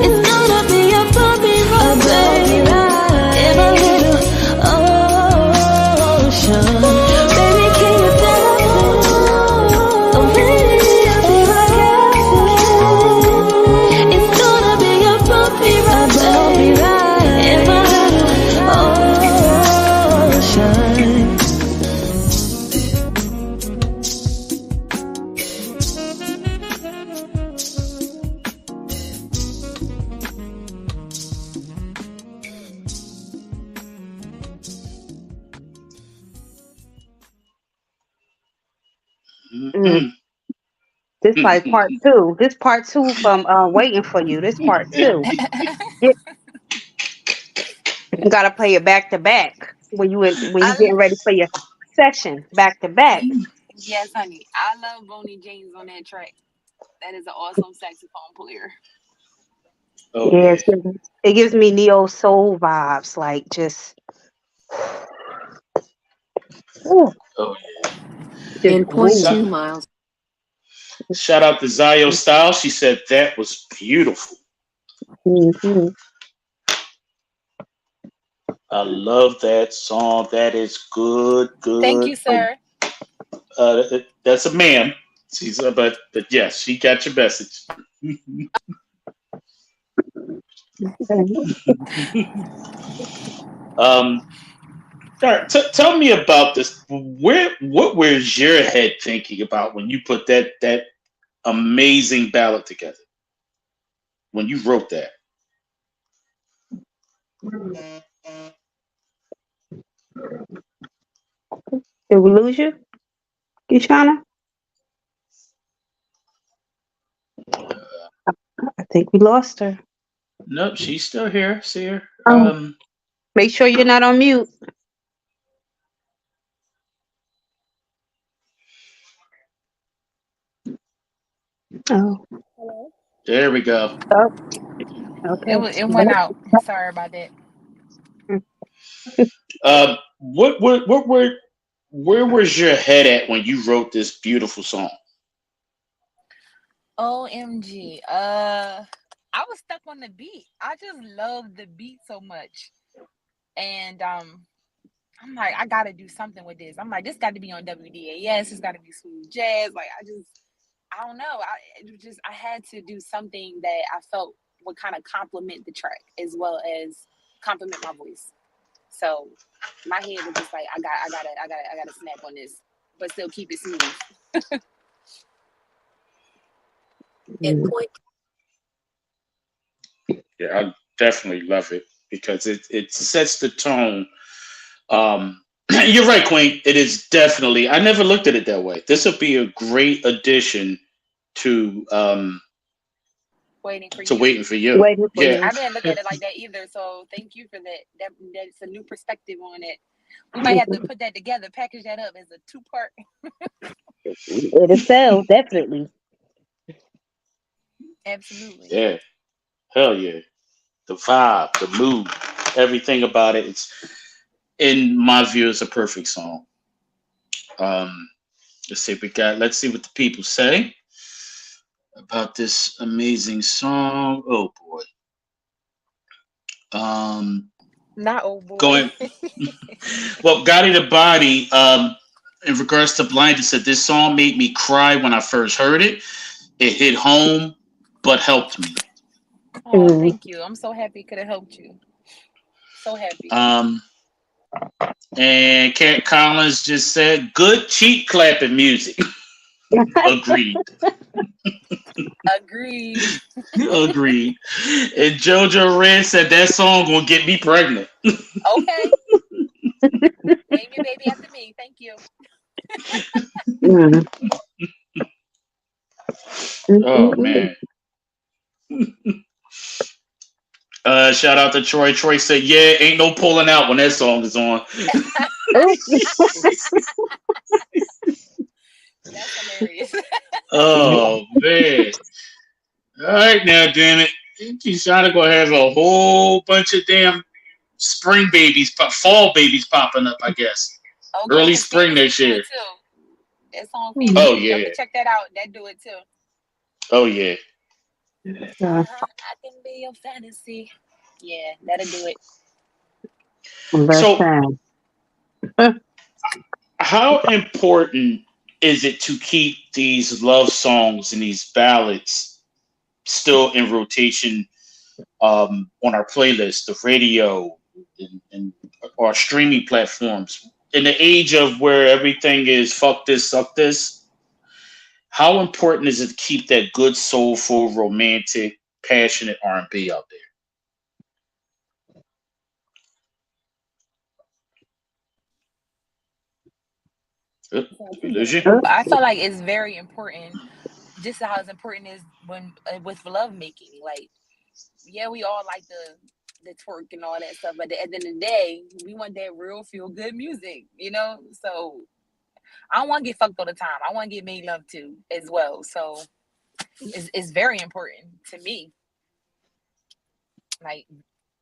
It's gonna be a bumpy road, baby, in my little ocean. Baby, can you tell me? Oh baby, you'll be my captain. It's gonna be a bumpy road, baby, in my little ocean.
Mm,
Mhm.
this like part two. This part two from Waiting for You. This part two. You gotta play it back to back when you
I
getting ready for your session back to back.
Yes, honey. I love Boney James on that track. That is an awesome saxophone player.
Oh
Yeah,
yeah.
it gives me neo soul vibes, like just, ooh,
Oh
just
In point
yeah.
groove.
two miles.
Shout out to Zayo Style. She said that was beautiful.
Hmm.
I love that song. That is good,
Thank
good.
you, sir.
That's a man. She's but yes, she got your message. um, all right, tell me about this. What was your head thinking about when you put that amazing ballad together? When you wrote that?
Did we lose you, Kishana? I think we lost her.
Nope, she's still here. See her.
Oh, make sure you're not on mute. Oh,
Hello?
There we go.
oh, okay.
It went out. Sorry about that.
What were where was your head at when you wrote this beautiful song?
OMG. I was stuck on the beat. I just love the beat so much. And I'm like, I gotta do something with this. I'm like, this got to be on WDAS. It's got to be smooth jazz. Like, I don't know. I had to do something that I felt would kind of complement the track as well as complement my voice. So my head was just like, I gotta snap on this, but still keep it smooth.
And
Mm.
point.
Yeah, I definitely love it because it sets the tone. You're right, Queen. It is definitely. I never looked at it that way. This would be a great addition to
Waiting for you.
Waiting for You.
Waiting for
Yeah.
you.
I didn't look at it like that either. So thank you for that. That's a new perspective on it. We might have to put that together, package that up as a two-part.
It'll sell, definitely.
Absolutely.
Yeah. Hell yeah. The vibe, the mood, everything about it. It's in my view, it's a perfect song. Um, let's see. Let's see what the people say about this amazing song. Oh boy. Um,
Not old boy.
going well, Gotti the Body. In regards to Blind, said this song made me cry when I first heard it. It hit home, but helped me.
Oh,
Mm.
thank you. I'm so happy could have helped you. So happy.
Um, and Cat Collins just said, "Good cheek clapping music." Agreed.
Agreed.
Agreed. And JoJo Red said that song gonna get me pregnant.
Okay. Name your baby after me. Thank you.
Mm. Mm, mm,
Oh
mm.
man. Shout out to Troy. Troy said, "Yeah, ain't no pulling out when that song is on."
Oh,
That's hilarious.
Oh man. All right now, damn it. Keyshawn gonna have a whole bunch of damn spring babies, fall babies popping up, I guess.
Okay,
Early
because
spring
Fantasy
next
do
year.
it too. That song
mm.
Oh
Fantasy. Y'all
yeah.
can check that out. That do it too.
Oh yeah.
I can be your fantasy. Yeah, that'll do it.
So
Listen.
how important is it to keep these love songs and these ballads still in rotation on our playlist, the radio, and our streaming platforms? In the age of where everything is fuck this, suck this, how important is it to keep that good, soulful, romantic, passionate R&B out there? We lose you.
I feel like it's very important, just how it's important is when with love making. Like, yeah, we all like the twerk and all that stuff, but at the end of the day, we want that real feel good music, you know. So I don't want to get fucked all the time. I want to get made love to as well. So it's very important to me. Like,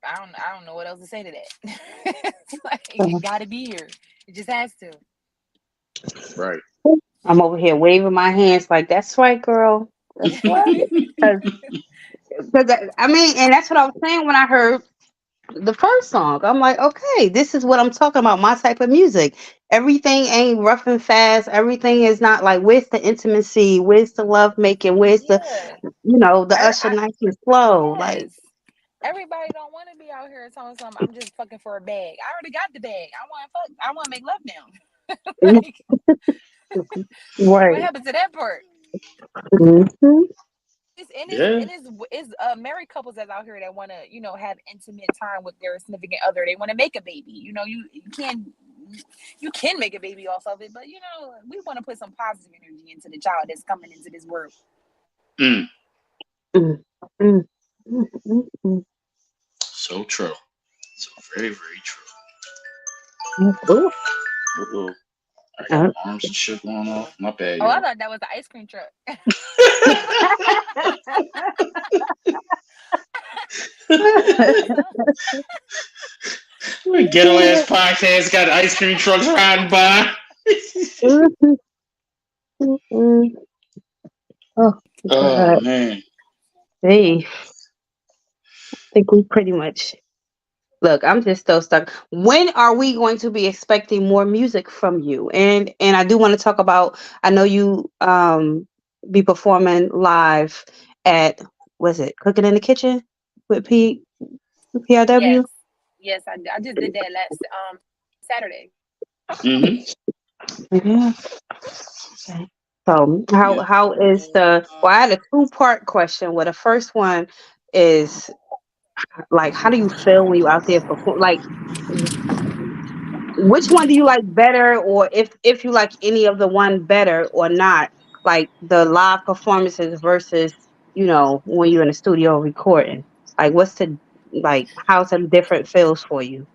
I don't know what else to say to that. It's like it got to be here. It just has to.
Right.
I'm over here waving my hands like, that's right, girl. That's right. Because, I mean, and that's what I was saying when I heard the first song. I'm like, okay, this is what I'm talking about, my type of music. Everything ain't rough and fast. Everything is not like, where's the intimacy? Where's the love making? Where's the,
Yeah.
the usher nice and slow? Like,
Yes. Everybody don't want to be out here telling something. I'm just fucking for a bag. I already got the bag. I want to fuck. I want to make love now. Like, what
right.
happened to that part?
Hmm.
It's and it's
Yeah.
and it's married couples that's out here that want to have intimate time with their significant other. They want to make a baby. You can make a baby off of it, but we want to put some positive energy into the child that's coming into this world.
Mm.
Mm, mm, mm, mm, mm.
So true. So very, very true.
Ooh,
Uh-oh. I got
uh,
alarms and shit going off. My bad,
Oh, I
y'all.
thought that was the ice cream truck.
Ghetto ass podcast got ice cream trucks riding by.
Oh,
Oh
God.
man.
Hey, I think we pretty much Look, I'm just so stuck. When are we going to be expecting more music from you? And I do want to talk about. I know you be performing live at, was it Cooking in the Kitchen with
Yes,
PRW?
yes, I just did that last Saturday.
Hmm.
Yeah. Okay. So
Yeah.
how is the, well, I had a two-part question. Well, the first one is like, how do you feel when you out there perform? Like, which one do you like better, or if you like any of the one better or not, like the live performances versus, when you're in the studio recording? Like, what's the, like, how's the different feels for you?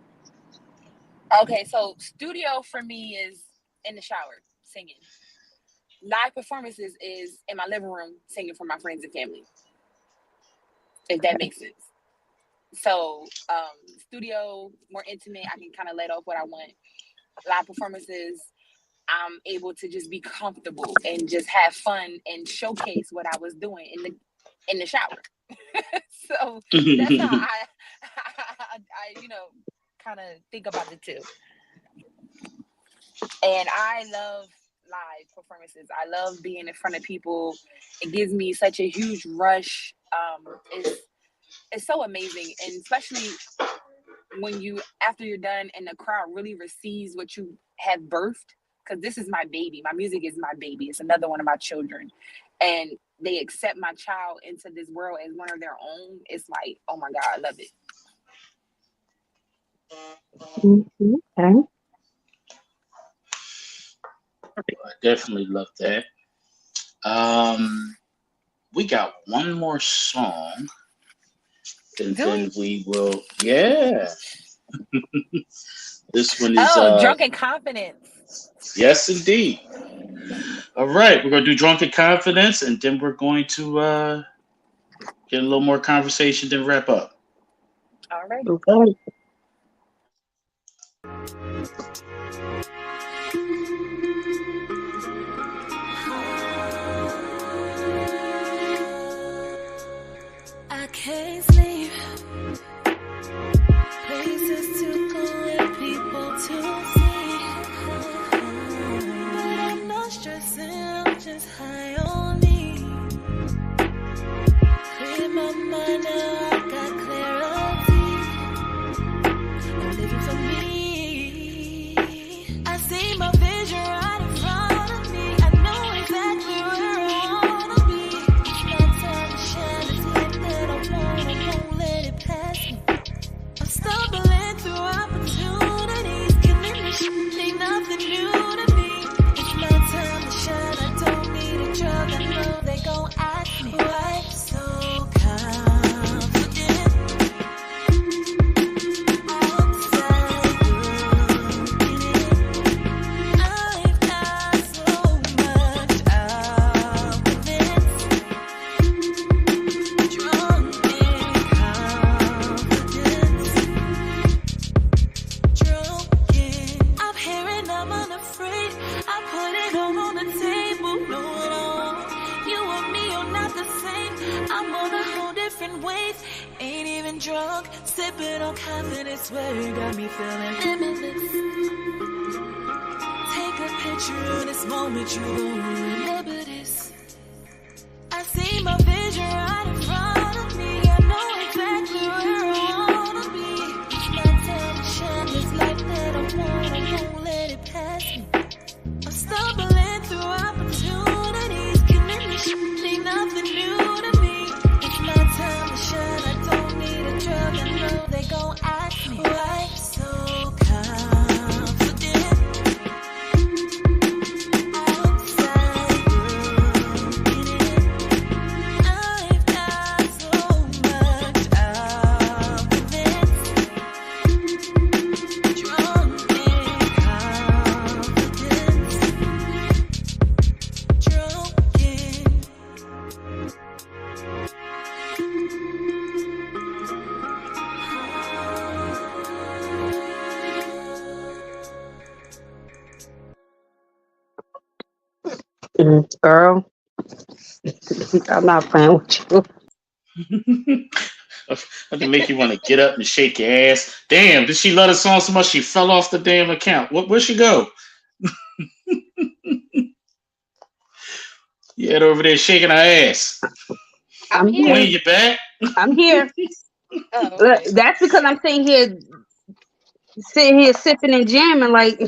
Okay, so studio for me is in the shower singing. Live performances is in my living room singing for my friends and family, if that
Okay.
makes sense. So studio more intimate. I can kind of let off what I want. Live performances, I'm able to just be comfortable and just have fun and showcase what I was doing in the shower. So that's how I kind of think about the two. And I love live performances. I love being in front of people. It gives me such a huge rush. It's so amazing, and especially when you after you're done and the crowd really receives what you have birthed. Because this is my baby. My music is my baby. It's another one of my children, and they accept my child into this world as one of their own. It's like, oh my God, I love it.
Mhm. Okay.
I definitely love that. Um, we got one more song, and
Do
then
we?
we will. Yeah, this one is
Oh, drunken confidence.
yes, indeed. All right, we're gonna do Drunken Confidence, and then we're going to get a little more conversation, then wrap up.
Alrighty.
Okay.
I can't sleep. Places to go and people to see. But I'm not stressing, I'm just high on me. Clear my mind now, I got clarity. I'm living for me. I see my vision right in front of me. I know exactly where I wanna be. It's my time to shine. This light that I want, I won't let it pass me. I'm stumbling through opportunities. Killing this shit ain't nothing new to me. It's my time to shine. I don't need a drug. I know they gon' ask me why so confident. Outside looking in, I've got so much confidence. Drunk in confidence. Drunken. I'm hearing I'm unafraid. I put it all on the table. Know what I want. You and me are not the same. I'm on a whole different wave. Ain't even drunk. Sipping on confidence. Swear you got me feeling limitless. Take a picture of this moment. You gon' remember this. I see my vision right in front of me. I know exactly where I wanna be. It's my time to shine. This light that I want, I won't let it pass me. I'm stumbling through opportunities. Killing this shit ain't nothing new to me. It's my time to shine. I don't need a drug. I know they gon' ask me why so confident. Outside looking in, I've got so much confidence. Drunk in confidence. Drunken.
Girl, I'm not playing with you.
to make you want to get up and shake your ass. Damn, did she love the song so much she fell off the damn account? Where'd she go? You had over there shaking her ass.
I'm
I'm
here.
here.
Queen, you back?
I'm here.
Oh,
Look,
okay.
that's because I'm sitting here sipping and jamming like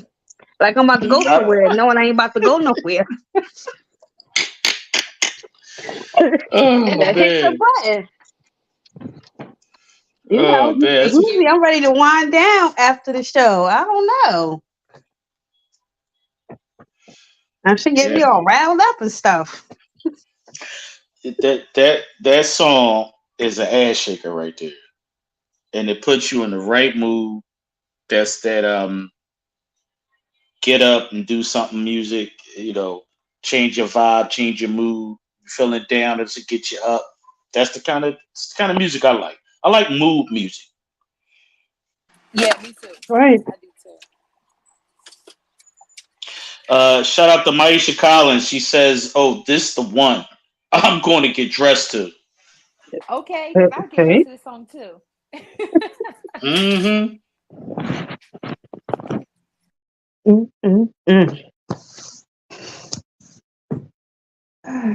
I'm about to go
I-
somewhere, knowing I ain't about to go nowhere.
oh
That hit the
man.
button. You know,
Oh man.
Thank
usually
you.
I'm ready to wind down after the show. I don't know. I should get me
Yeah.
all riled up and stuff.
That song is an ass shaker right there. And it puts you in the right mood. That's that get up and do something music, change your vibe, change your mood. You feeling down, does it get you up? It's the kind of music I like. I like mood music.
Yeah, me too.
Right.
I do too.
Shout out to Maisha Collins. She says, "Oh, this the one I'm going to get dressed to."
Okay, because I get dressed
Okay.
to this song too.
Mm-hmm.
Mm, mm, mm.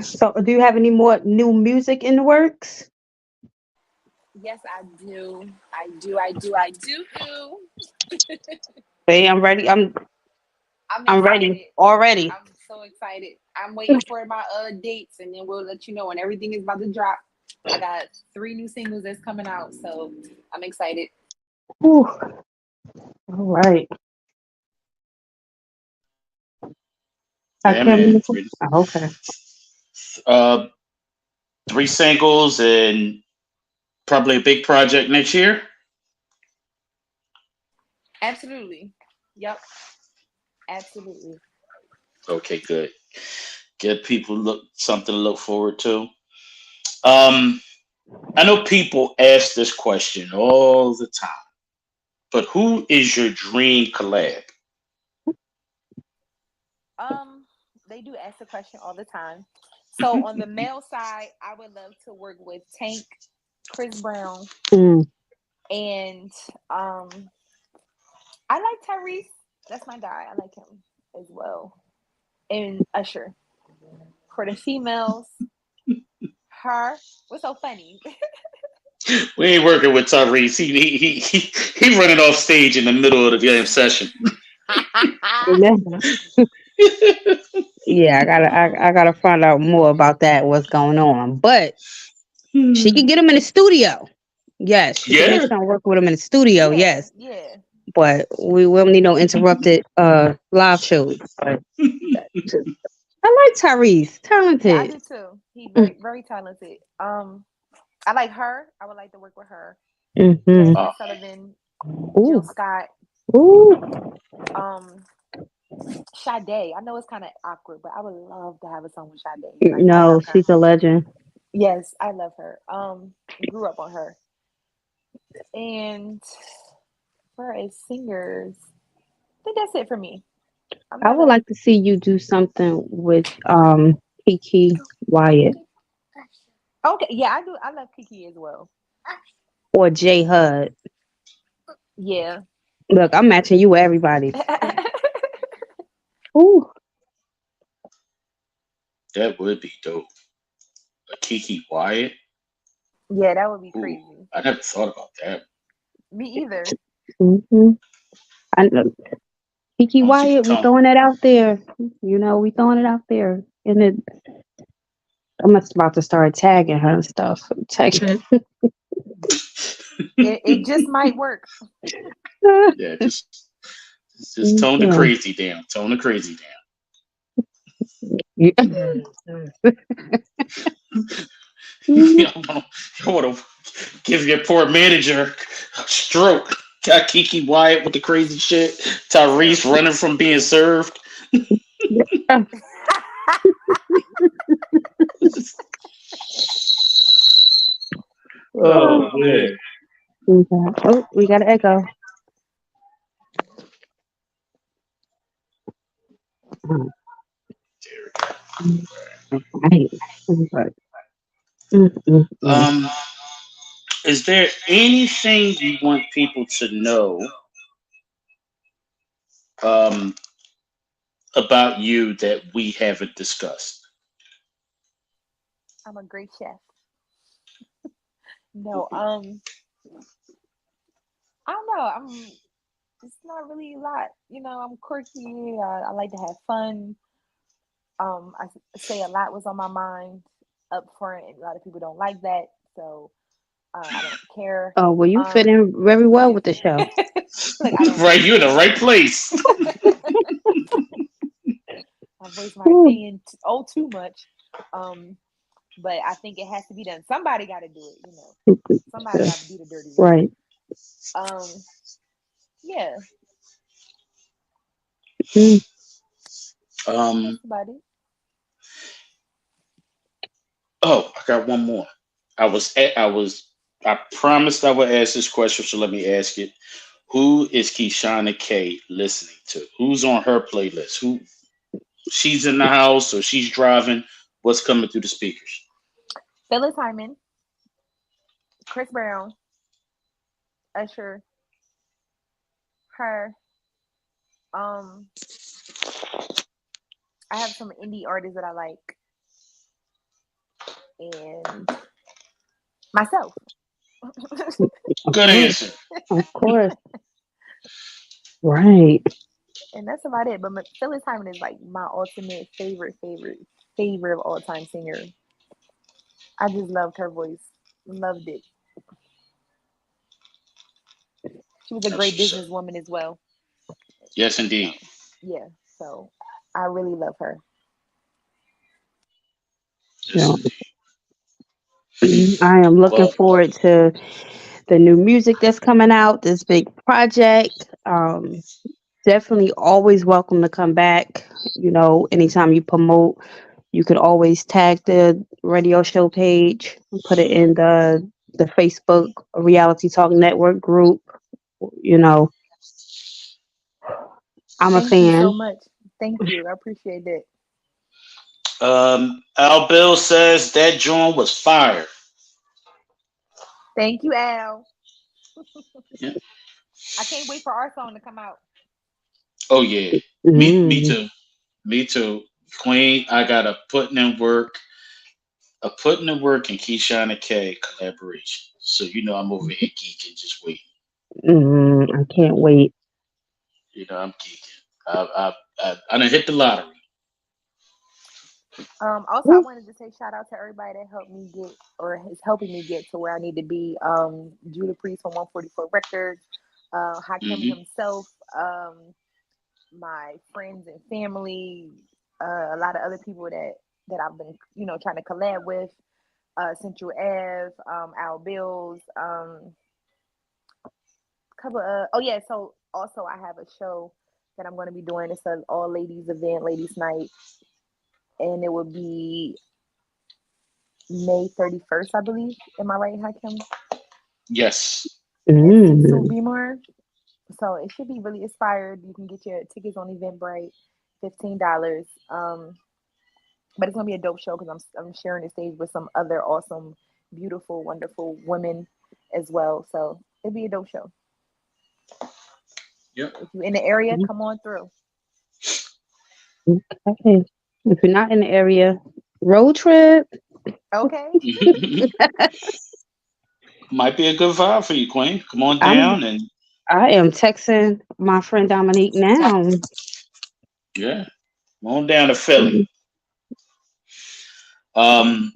So, do you have any more new music in the works?
Yes, I do. I do. I do. I do.
Hey, I'm ready.
I'm
I'm ready
excited.
already.
I'm so excited. I'm waiting for my dates, and then we'll let you know when everything is about to drop. I got 3 new singles that's coming out, so I'm excited.
Whew. All right. I
Yeah,
can't.
man.
Okay.
Uh, 3 singles and probably a big project next year.
Absolutely. Yep. Absolutely.
Okay, good. Get people look something to look forward to. Um, I know people ask this question all the time, but who is your dream collab?
Um, they do ask the question all the time. So on the male side, I would love to work with Tank, Chris Brown,
Mm.
and I like Tyrese. That's my guy. I like him as well. And Usher. For the females, her. What's so funny?
We ain't working with Tyrese. He running off stage in the middle of the damn session.
Yeah, I gotta find out more about that. What's going on? But she can get him in the studio. Yes, she can make
Yeah,
some work with him in the studio.
Yeah,
Yes,
yeah.
but we don't need no interrupted live shows. But I like Tyrese,
Yeah, I
talented.
do too. He
Mm,
very, very talented. I like her. I would like to work with her.
mm-hmm.
Jasmine
oh,
Sullivan, Jill
Ooh,
Scott,
ooh.
um, Sade. I know it's kind of awkward, but I would love to have a song with Sade. Like I
No,
love her.
she's a legend.
Yes, I love her. Grew up on her. And for as singers, I think that's it for me. I'm
I
not
would
a
like to see you do something with Kiki Wyatt
okay. Yeah, I do. I love Kiki as well.
or J Hud.
Yeah.
Look, I'm matching you with everybody. Ooh,
that would be dope. A Kiki Wyatt.
Yeah, that would be
Ooh,
crazy.
I never thought about that.
Me either.
hmm I know Kiki
Once you can
Wyatt. We
tone.
throwing it out there. We throwing it out there, and I'm just about to start tagging her and stuff. Tagging.
It just might work.
Yeah, just tone the
Yeah.
crazy down. Tone the crazy
Yeah.
down. You want to give your poor manager a stroke. Got Kiki Wyatt with the crazy shit.
True.
Tyrese running from being served. Oh man.
Oh, we got an echo. Right. Mm, mm, mm.
Um, Is there anything you want people to know um, about you that we haven't discussed?
I'm a great chef. No, I don't know. It's not really a lot. I'm quirky. I like to have fun. Say a lot was on my mind up front, and a lot of people don't like that, so I don't care.
Oh, well, you fit
Um,
in very well with the show.
look, I don't.
Right, you're in the right place.
I voice my
Ooh,
opinion too much, um, but I think it has to be done. Somebody got to do it. Somebody got to do the dirty work.
right.
Um, yeah,
Mm.
Um,
that's about it.
oh, I got one more. I promised I would ask this question, so let me ask it. Who is Keyshanna K listening to? Who's on her playlist? Who she's in the house or she's driving? What's coming through the speakers?
Phyllis Hyman, Chris Brown, Usher, her. Um, I have some indie artists that I like, and myself.
Good answer.
Of course. Right.
And that's about it. But Phyllis Hyman is like my ultimate favorite of all time singer. I just loved her voice. Loved it. She was a
That's
great
what's up.
businesswoman as well.
Yes, indeed.
So yeah. So I really love her.
Yes,
Yeah.
indeed.
I am looking
Well,
forward to the new music that's coming out, this big project. Definitely always welcome to come back. Anytime you promote, you could always tag the radio show page and put it in the Facebook Reality Talk Network group. You know, I'm a
Thank you so
fan.
much. Thank you. I appreciate that.
Al Bill says that joint was fire.
Thank you, Al.
Yeah.
I can't wait for our song to come out.
Oh yeah. Me
Mm,
too. Me too. Queen, I got a putting in work and Keyshawn K collaboration. So I'm over here geeking, just waiting.
I can't wait.
I'm geeking. I done hit the lottery.
Also, I wanted to say shout out to everybody that helped me get or is helping me get to where I need to be. Judah Priest from 144 Records, Hakim
Hmm.
himself, my friends and family, a lot of other people that I've been, trying to collab with, Central Ave, Al Bills, couple of, oh yeah, so also I have a show that I'm going to be doing. It's an all ladies event, ladies night, and it will be May 31st, I believe. Am I right, Hakim?
Yes.
It's in Sue
Mm,
Beamer. So it should be really inspired. You can get your tickets on Eventbrite, $15. But it's gonna be a dope show because I'm sharing the stage with some other awesome, beautiful, wonderful women as well. So it'll be a dope show.
Yep.
If you're in the area, come on through.
okay. If you're not in the area, road trip.
Okay.
Might be a good vibe for you, Queen. Come on
I'm
down and
I am texting my friend Dominique now.
yeah, come on down to Philly. Um,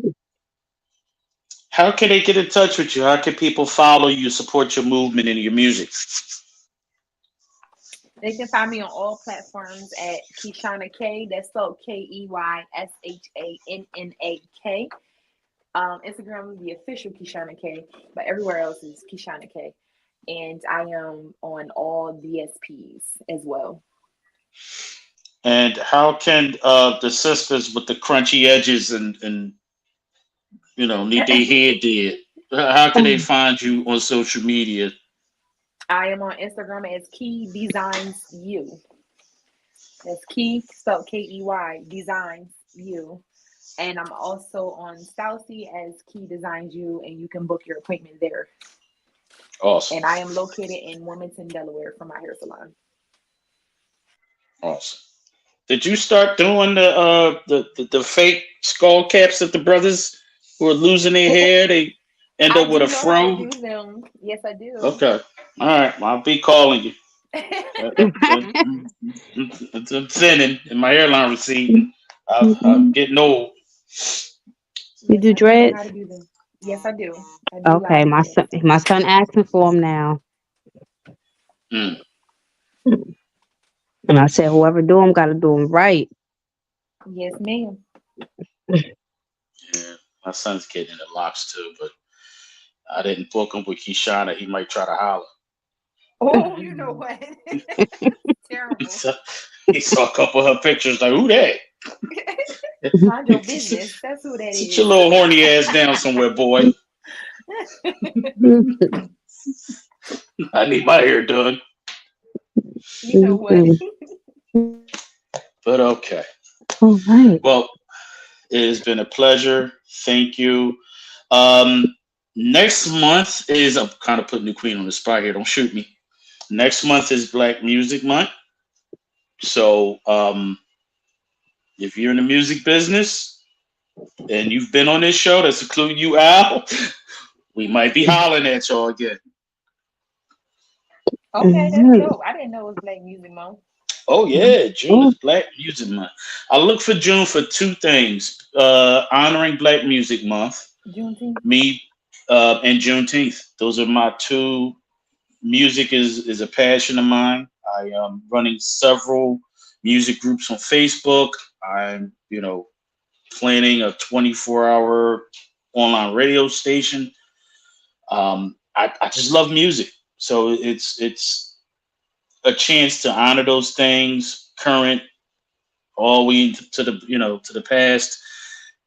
how can they get in touch with you? How can people follow you, support your movement and your music?
They can find me on all platforms at Keyshanna K. That's spelled KeyShannaK. Instagram, the official Keyshanna K, but everywhere else is Keyshanna K. And I am on all DSPs as well.
And how can the sisters with the crunchy edges and need their hair did? How can they find you on social media?
I am on Instagram as Key Designs You. That's Key spelled Key Designs You. And I'm also on Stoucy as Key Designs You, and you can book your appointment there.
Awesome.
And I am located in Wilmington, Delaware for my hair salon.
Awesome. Did you start doing the fake skull caps that the brothers who are losing their hair? They end
I
up with
do
a
know how to
fro.
do them. Yes, I do.
Okay. All right. Well, I'll be calling you. I'm thinning and my hairline receding. I'm
You
getting old.
Yes,
do
I do know
dreads?
how to do them. Yes, I do. I do
Okay,
live
my
dreads.
son asking for them now,
Mm,
and I said whoever do them got to do them right.
Yes, ma'am.
yeah. My son's getting the locks too, but I didn't book him with Keyshanna. He might try to holler.
Oh, you know what? Terrible.
So, he saw a couple of her pictures, like, who that?
Mind your business. That's who that
Sit your
is.
little horny ass down somewhere, boy. I need my hair done.
You know what?
But okay.
All right.
Well, it has been a pleasure. Thank you. Um, Next month is, I'm kind of putting the queen on the spot here. Don't shoot me. Next month is Black Music Month. So if you're in the music business and you've been on this show, that's including you, Al, we might be hollering at y'all again.
Okay, that's
Mhm.
dope. I didn't know it was Black Music Month.
Oh yeah, June
Oh,
is Black Music Month. I look for June for two things: honoring Black Music Month,
Juneteenth.
me, and Juneteenth. Those are my two. Music is a passion of mine. I am running several music groups on Facebook. I'm planning a 24-hour online radio station. I just love music, so it's a chance to honor those things, current, all we to the to the past,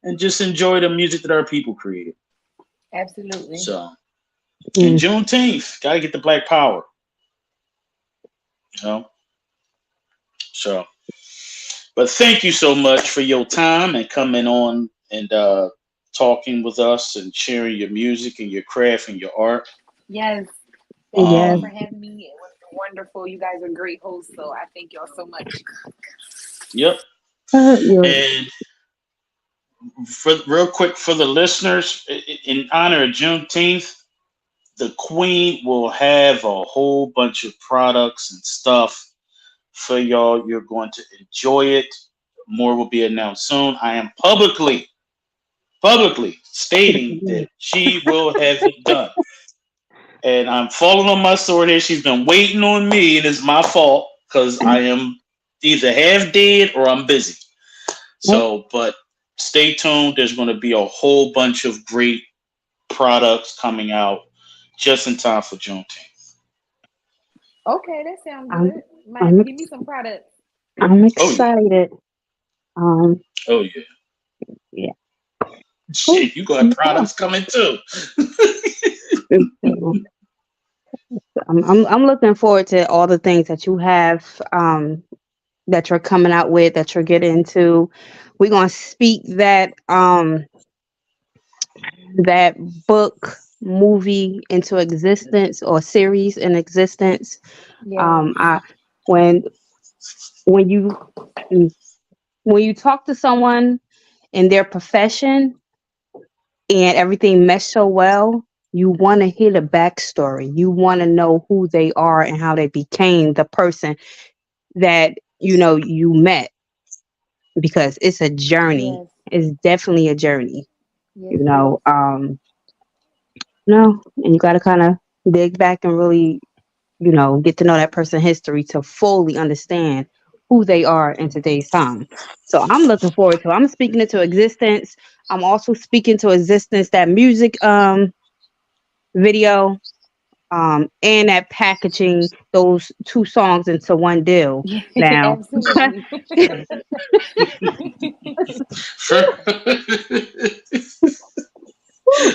and just enjoy the music that our people created.
Absolutely.
So, and
mm.
Juneteenth, gotta get the Black Power, you know. So, but thank you so much for your time and coming on and talking with us and sharing your music and your craft and your art.
Yes. Thank you all
Yes.
for
Um,
having me. It was wonderful. You guys are great hosts, so I thank y'all so much.
yep.
You're
And for real quick for the listeners, in honor of Juneteenth, the Queen will have a whole bunch of products and stuff for y'all. You're going to enjoy it. More will be announced soon. I am publicly stating that she will have it done. And I'm falling on my sword here. She's been waiting on me, and it's my fault because I am either half dead or I'm busy. So, but stay tuned. There's going to be a whole bunch of great products coming out just in time for Juneteenth.
Okay, that sounds
I'm
good. Might have
I'm
to
ex-
give me some products.
I'm
Oh yeah,
excited. Um,
oh yeah.
yeah. Oh,
Shit, you got
okay.
products coming too.
So, I'm looking forward to all the things that you have that you're coming out with, that you're getting into. We're gonna speak that book movie into existence, or series in existence.
Yes.
I when when you when you talk to someone in their profession and everything meshed so well, you want to hear the backstory. You want to know who they are and how they became the person that you met, because it's a journey.
Yes.
It's definitely a journey.
Yes,
You
it is.
know, no, and you got to kind of dig back and really, get to know that person's history to fully understand who they are in today's time. So I'm looking forward to. I'm speaking into existence. I'm also speaking to existence that music video, and that packaging those two songs into one deal. Now,
Absolutely.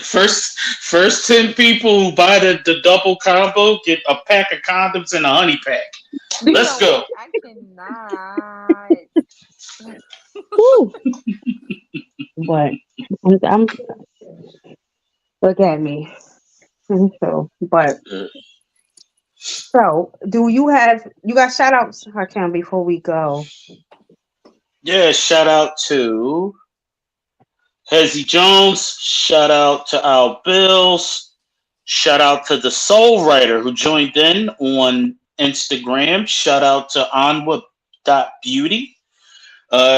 First 10 people who buy the double combo get a pack of condoms and a honey pack.
You
Let's
know
go.
what? I cannot.
woo, but I'm look at me. So, but
Uh,
so do you got shout outs, Hakim, before we go?
yeah, shout out to Hezzy Jones. Shout out to Al Bills. Shout out to the Soul Writer who joined in on Instagram. Shout out to Beauty.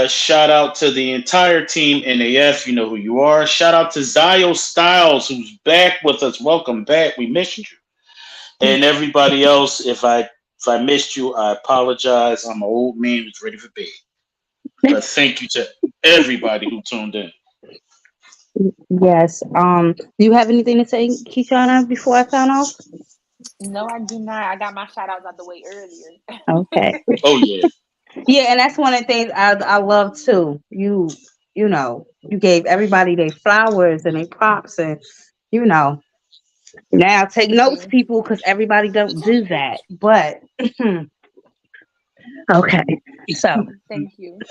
Shout out to the entire team NAF. You know who you are. Shout out to Zio Styles who's back with us. Welcome back. We missed you. And everybody else, if I missed you, I apologize. I'm an old man who's ready for bed. But thank you to everybody who tuned in.
Yes. Do you have anything to say, Kishana, before I sign off?
No, I do not. I got my shout outs out the way earlier.
Okay.
Oh yeah.
Yeah, and that's one of the things I love too. You know, you gave everybody their flowers and their props, and you know, now take
Thank
notes,
you.
people, because everybody don't do that. But okay, so
Thank you.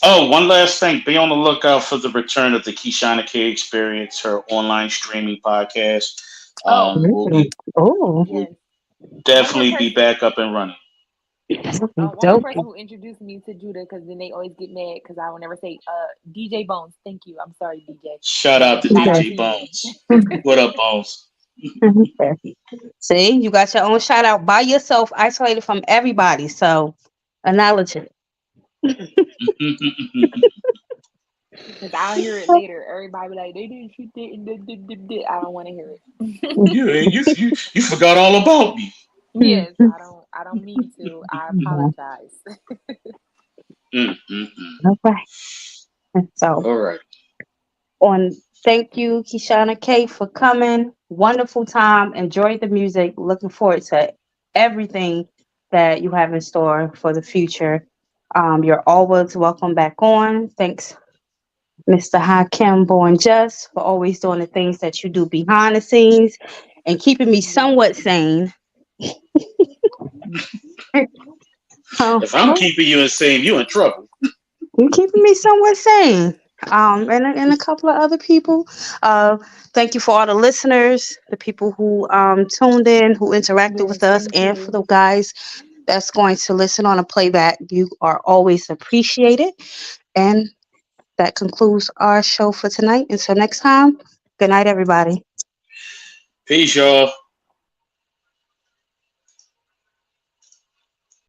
Oh, one last thing. Be on the lookout for the return of the Keyshanna K Experience, her online streaming podcast.
Oh,
We'll be
oh,
we'll
yes. One more
definitely be
person.
back up and running.
One more
dope.
person who introduced me to Judah because then they always get mad because I will never say DJ Bones. Thank you. I'm sorry, DJ.
Shout
But
out to
shout out
DJ
to you.
Bones. What up, Bones?
Okay. See, you got your own shout out by yourself, isolated from everybody. So acknowledge it.
Because I'll hear it later. Everybody be like, they didn't shoot that and I don't want to hear it.
you forgot all about me.
Yes, I don't mean to. I apologize.
Mm-mm-mm.
All right. So
All right.
on thank you, Kishana K, for coming. Wonderful time. Enjoyed the music. Looking forward to everything that you have in store for the future. You're always welcome back on. Thanks, Mr. Hakim Born Just, for always doing the things that you do behind the scenes and keeping me
Yes.
somewhat sane. Oh,
If I'm keeping you insane, you in trouble.
you're keeping me somewhat sane. And a couple of other people. Uh, thank you for all the listeners, the people who tuned in, who interacted with
Yes,
us,
thank
and for
you.
the guys that's going to listen on a playback. You are always appreciated. And that concludes our show for tonight. Until next time, good night, everybody.
Peace, y'all.